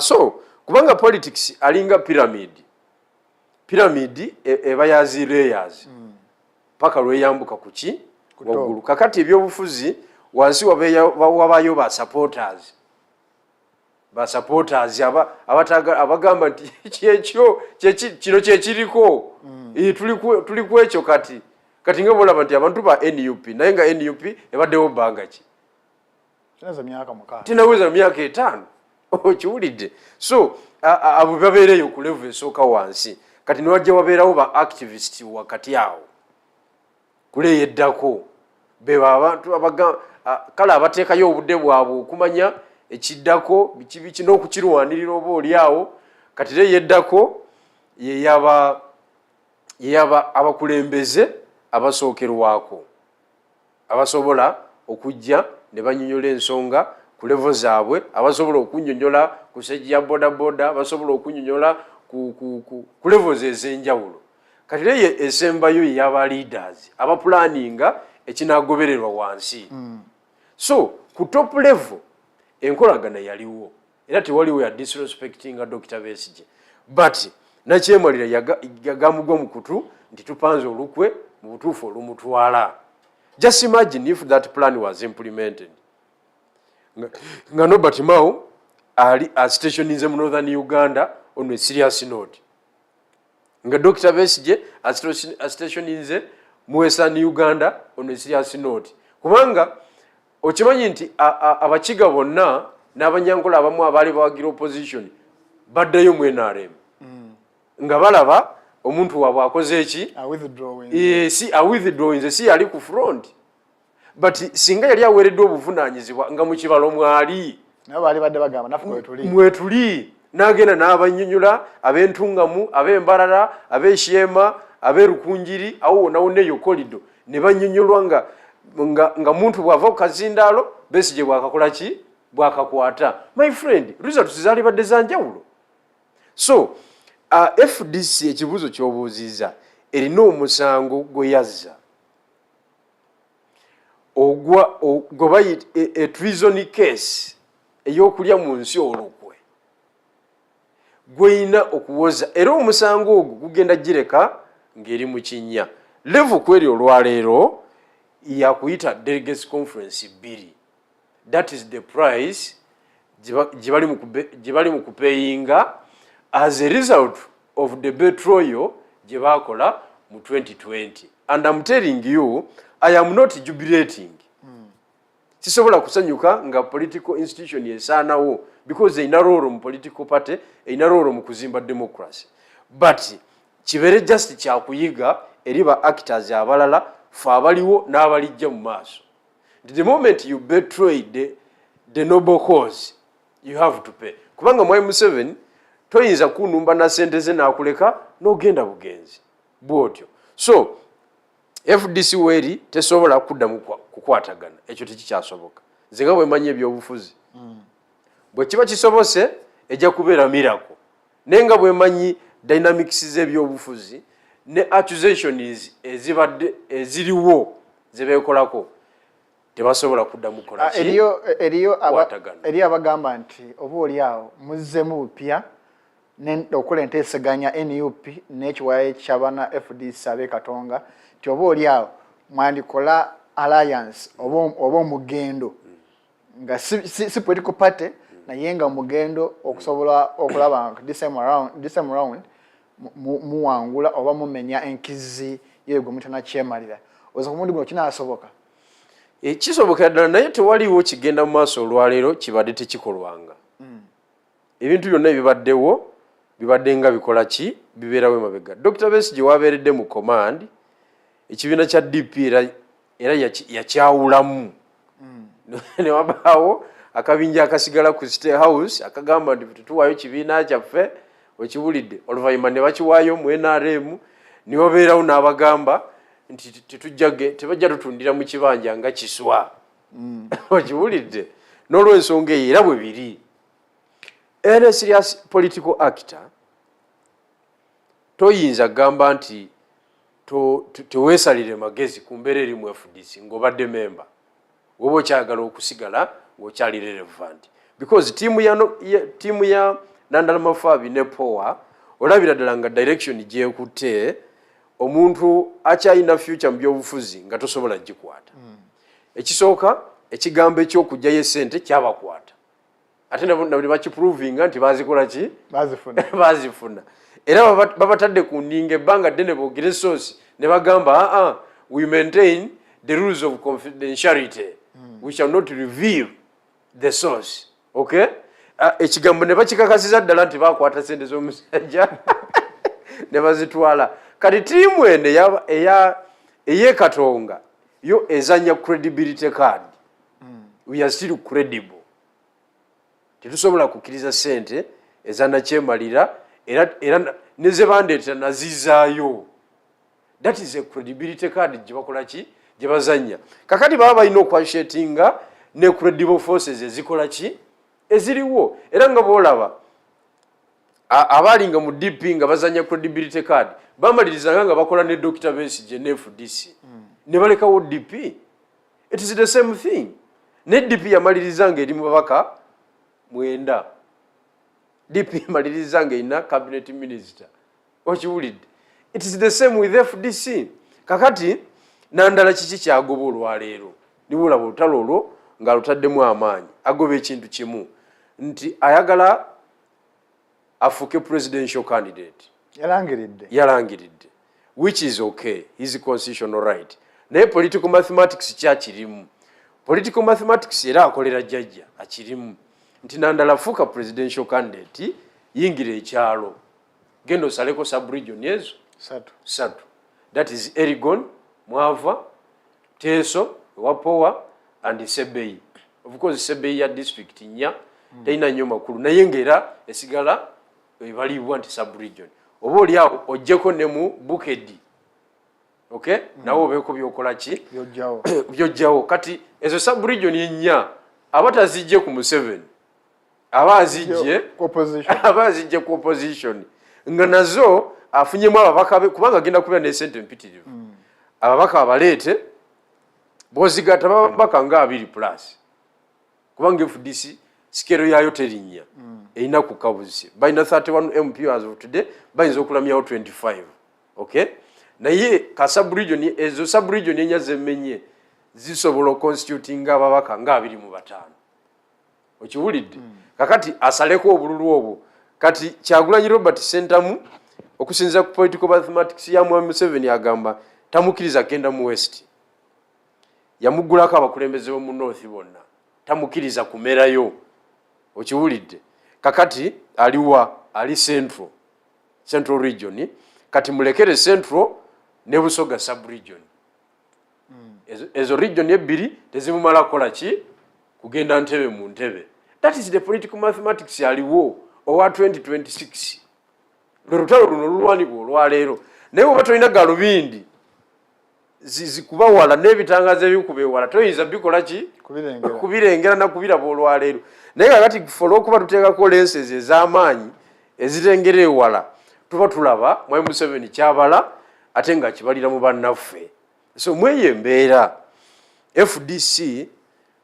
So kubanga politics alinga pyramid eba yazi layers paka lweyambuka kuki waggulu. Kakati ebyobufuzi wansi wabayo ba supporters abagamba nti kino kyekiriko tuli kwekyo kati kati nga bolaba nti abantu ba NUP naye nga NUP ebaddewo bbanga ki tinaweza myaka 5 okiwulidde so abo babeereyo ku level esooka wansi kati niwajja wabeerawo ba activist wakati awo kule yeddako beba abantu kale abateekayo obudde bwabwe okumanya ekiddako biki n'okukirwanirira oba oli awo kati re yeddako yeyaba abakulembeze abasookerwako abasobola okujja ne banyonyola ensonga ku level zaabwe abasobola okunyonyola ku sejja bodaboda abasobola okunyonyola ku levels ez'enjawulo kati re esembayo y'aba leaders abaplaninga ekinagobererwa wansi so ku top level enkolagana yaliwo era tewaliwo ya disrespectinga Dr. Besigye but nakyemalira yagamugwa mu kutu nti tupanze olukwe mu butuufu olumutwala just imagine if that plan was implemented nga Nobert Mao ali stationinze mu Northern Uganda on a serious note nga Dr. Besigye stationinze mu Western Uganda on a serious note kubanga okimanyi nti abakiga bonna n'abanyankola abamu abaali bawagira opposition baddayo mu NRM nga balaba omuntu waabwe akoze eki withdrawing si yali ku front but singa yali aweereddwa obuvunaanyizibwa nga mu kibalo mwali mwetuli n'agenda n'abanyonyola ab'entungamu ab'embalala ab'ekyema ab'erukunjiri awo wonna wonna eyo kolido ne banyonyolwa nga muntu bw'ava ku kazindaalo Besigye bw'akakola ki bw'akakwata my friend results zaali badde za njawulo so FDC ekibuuzo ky'obuuziza erina omusango gwe yazza gwe bayita treason case ey'okulya mu nsi olukwe gweyina okuwoza era omusango ogwo gugenda gireka ng'eri mu kinnya level kweri olwaleero yakuyita delegates conference 2 that is the price gye bali mu kupeyinga as a result of the betrayal gye bakola mu 2020 and I'm telling you I am not jubilating sisobola kusanyuka nga political institution yesaanawo because eina role mu political party eina role mu kuzimba democracy but kibere just kyakuyiga eri ba actors abalala fa abaliwo n'abalijja mu maaso the moment you betray the noble cause you have to pay kubanga mwai Museveni toyinza kunumba na sente ze nakuleka n'ogenda bugenzi bwotyo so FDC weri tesobola kuddamu kukwatagana ekyo tekikyasoboka nze nga bwe manye ebyobufuzi bwe kiba kisobose ejja kubeera miracle nenga bwe manyi dynamics z'ebyobufuzi ne accusations eziriwo zebeekolako tebasobola kuddamu kola eriyo abagamba nti oba oli awo muzzemu bupya okukola enteeseganya NUP n'ekiwayi ky'abaana FDC ab'Ekatonga nti oba oli awo mwandikola alliance oba omugendo nga si political party naye nga omugendo okusobola okulaba nti this time around muwangula oba mumenya enkizi yegwe mutana kyemalira oza kumundi guno kinaasoboka kisobokera ddala naye tewaliwo kigenda mu maaso olwaleero kibadde tekikolwanga ebintu byonna ebibaddewo bibadde nga bikola ki bibeerawo emabega Dr. Besigye wabeeredde mu command ekibiina kya DP era yakyawulamu ne wabaawo akabinja akasigala ku State House akagamba nti tutuwaayo kibiina kyaffe okiwulidde oluvannyuma ne bakiwaayo mu NRM ne wabeerawo n'abagamba nti tebajja tutundira mu kibanja nga kiswa okiwulidde n'olw'ensonga eyo era bwe biri any serious political actor toyinza gamba nti teweesalire magezi ku mbeera eri mu FDC ng'obadde memba woba okyagala okusigala ng'okyali relevant because tiimu ya Nandala Mafaabi ne Power olabira ddala nga direction gyekutte omuntu akyalina future mu byobufuzi nga tosobola gikwata ekisooka ekigambo ekyokugyayo essente kyabakwata ate nabuli bakiprovinga nti bazikola ki bazifuna era babatadde ku nninga ebbanga ddene boogere soosi ne bagamba we maintain the rules of confidentiality. We shall not reveal the source. Okay? Ekigambo ne bakikakasiza ddala nti bakwata sente z'omusajja ne bazitwala. Kati tiimu eno ey'Ekatonga yo ezanya credibility card. We are still credible. Tetusobola kukkiriza sente ezannakyemalira era ne ze bandeeta nazizaayo. That is a credibility card gye bakola ki gye bazanya. Kakati baba balina okwashetinga ne credible forces ezikola ki eziriwo. Era nga boolaba abalinga mu DP nga bazanya credibility card bamalirizanga nga bakola ne Dr. Besigye ne FDC ne balekawo DP. It is the same thing. Ne DP yamalirizanga eri mu babaka 9. DP yamalirizanga ina cabinet minister. Okiwulidde? It is the same with FDC. Kakati nandala kiki kyagoba olwaleero niwulaba olutalo olwo nga lutaddemu amaanyi agoba ekintu kimu nti ayagala afuke presidential candidate. Yalangiridde. Which is okay. His constitutional right. Naye political mathematics kyakirimu. Political mathematics era akolera jjajja akirimu. Nti nandala afuka presidential candidate yingira ekyalo. Genda osaleko sub-region ezo. Satu. That is Erigon, Mwava, Teso, Wapowa, and Sebei. Of course, Sebei ya district nya teina nnyo makulu naye ngera esigala ebalibwa nti sub-region. Oba oli awo ojjeko ne mu Bukedi. Okay? Nawo obeeko byokola ki? Byojjawo. Kati ezo sub-region nnya abatazijje ku Museveni. Abazijje ku opposition. Nga nazo afunyemu ababaka be kubanga agenda kubeera ne sente mpitirivu. Ababaka abaleete bozigata babaka nga 2+. Kubanga FDC sikero yayo terinnya. Erina kukabuzi. Bayina 31 MP as of today, bayinza okulamyawo 25. Okay? Naye ka sub-region ezo sub-region enya zemenye zisobola constituting ababaka nga 25. Okiwulidde? Kakati asaleko obululu obwo. Kati Kyagulanyi Robert Sentamu okusinza ku political mathematics ya Mwami Museveni agamba tamukiriza kenda mu West. Yamugulako abakulembeze bo mu North bonna. Tamukiriza kumerayo. Okiwulidde? Kakati ali Central region. Kati mulekere Central ne Busoga sub-region. Ezo region ebbiri tezimumala kola ki kugenda ntebe mu ntebe. That is the political mathematics aliwo owa 2026. Lutalo luno lulwanibwa olwaleero. Naye oba tolina galubindi zikubawala n'ebitangazo ebikubewala toyinza bikola ki kubirengera na kubiraba olwaleero. Naye kakati for okuba tuteekako lenses ez'amaanyi ezitengera ewala tuba tulaba Mwami Museveni kyabala ate nga kibalira mu bannaffe. So mweye embeera FDC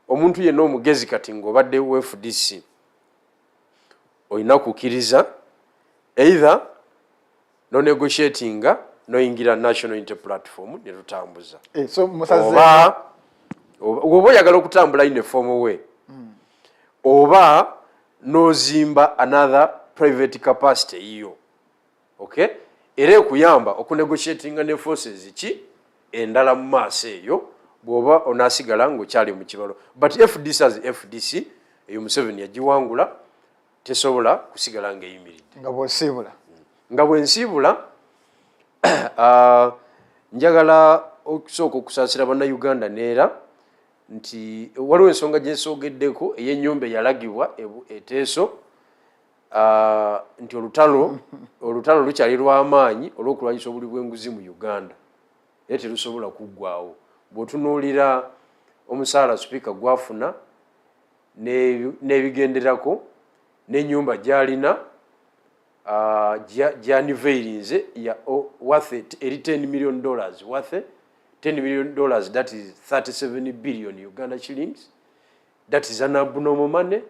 omuntu yenna omugezi kati ng'obadde wa FDC olina kukkiriza either no negotiatinga noyingira national unity platform ne tutambuza. Oba oyagala okutambula in a formal way. Oba nozimba another private capacity iyo. Okay? Era ekuyamba okunegotiatinga ne forces ki endala mu maaso eyo bw'oba onaasigala ng'okyali mu kibalo. But FDC as FDC eyo Museveni yagiwangula tesobola kusigala ng'eyimiridde. Nga bwensiibula njagala okusooka okusaasira bannayuganda neera nti waliwo ensonga gye nsoogeddeko ey'ennyumba eyalagibwa eteeso nti olutalo lukyali lw'amaanyi olw'okulwanyisa obuli bw'enguzi mu Uganda era terusobola kuggwaawo. Bw'otunuulira omusaala sipiika gwafuna n'ebigenderako n'ennyumba gy'alina gy'aniveirinze worth eri $10 million worth $10 million, that is 37 billion Uganda shillings. That is an abnormal money.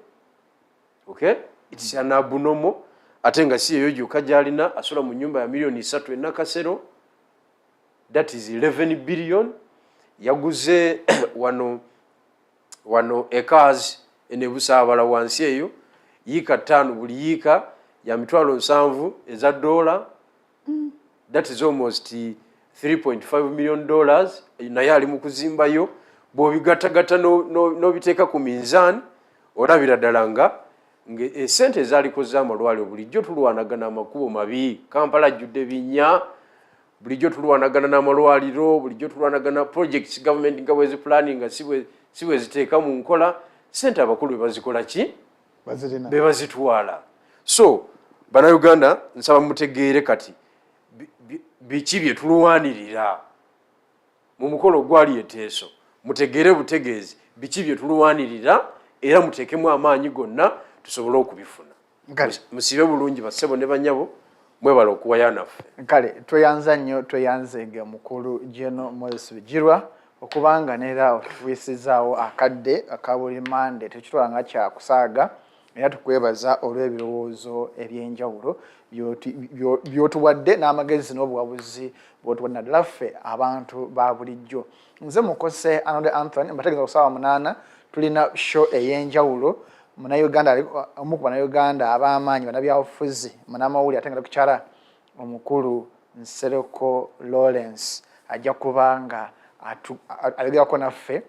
Okay? It's an abnormal. Atenga si eyo gyokka gy'alina asula mu nyumba ya $3 million Nakasero. That is 11 billion. Yaguze wano acres ene Busaabala wansi eyo yiika 5 buli yiika ya $7,000 eza $. That is almost $3.5 million naye ali mu kuzimbayo bw'obigatagata n'obiteeka ku minzaani olabira ddala nga esente ezaaliko z'amalwaliro bulijjo tulwanagana amakubo mabi. Kampala ajjudde binnya, bulijjo tulwanagana n'amalwaliro, bulijjo tulwanagana projects government nga bwe ziplanning nga si bwe ziteeka mu nkola. Sente abakulu bazikola ki? Be bazitwala. So bannayuganda nsaba mutegeere kati biki bye tulwanirira mu mukolo gwali eteeso. Mutegeere butegeezi biki bye tulwanirira era muteekemu amaanyi gonna tusobole okubifuna. Musibe bulungi bassebo ne banyabo mwebala okuwaya naffe. Kale tweyanza nnyo tweyanzenge mukulu General Moses Bigirwa okubanga neera otuwisizaawo akadde akabuli mande tekitwala nga kyakusaaga era tukwebaza olw'ebirowoozo eby'enjawulo by'otuwadde n'amagezi n'obuwabuzi bw'otuwadde naddala ffe abantu ba bulijjo. Nze mukose Arnold Anthony mbategeeza ku ssaawa 8 tulina show ey'enjawulo Munnayuganda omu ku Bannayuganda ab'amaanyi bannabyabufuzi munnamawulire ate nga Lukikyala omukulu Nsereko Lawrence ajja kuba nga ayogerako naffe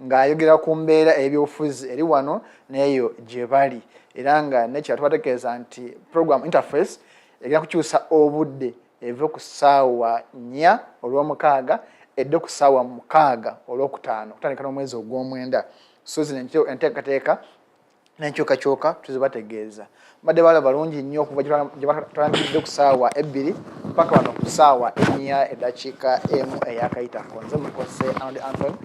ng'ayogera ku mbeera ebyobufuzi eri wano n'eyo gye bali era nga nekira tubategeeza nti program interface egenda kukyusa obudde eve ku ssaawa 4 olw'omukaaga edde ku ssaawa 6 olw'okutaano kutandika n'omwezi ogw'omwenda. So zino enteekateeka n'enkyukakyuka tuzibategeeza. Badde bala balungi nnyo okuva gye batandikidde ku ssaawa 2 mpaka wano ku ssaawa 4 eddakiika emu eyakayitako. Nze mukose Arnold Anthony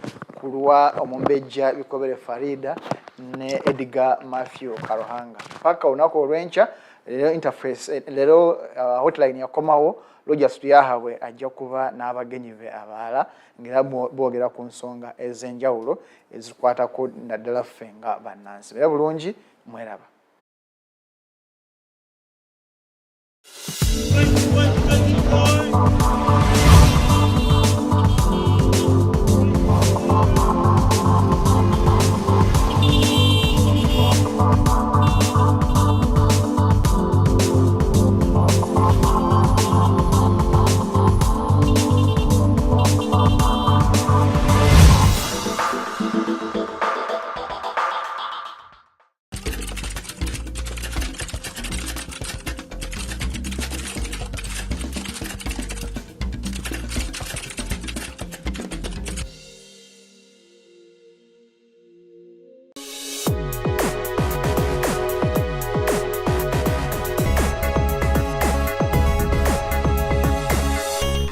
ku lwa Omumbejja Bikobere Farida ne Edgar Matthew Karuhanga. Mpaka olunaku olw'enkya leero interface leero hotline yakomawo Rogers Tuyahabwe ajja kuba n'abagenyi be abalala ng'era boogera ku nsonga ez'enjawulo ezikwatako naddala ffe nga bannansi. Era bulungi mweraba.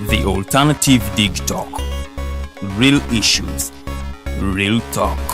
The Alternative Digitalk. Real issues, real talk.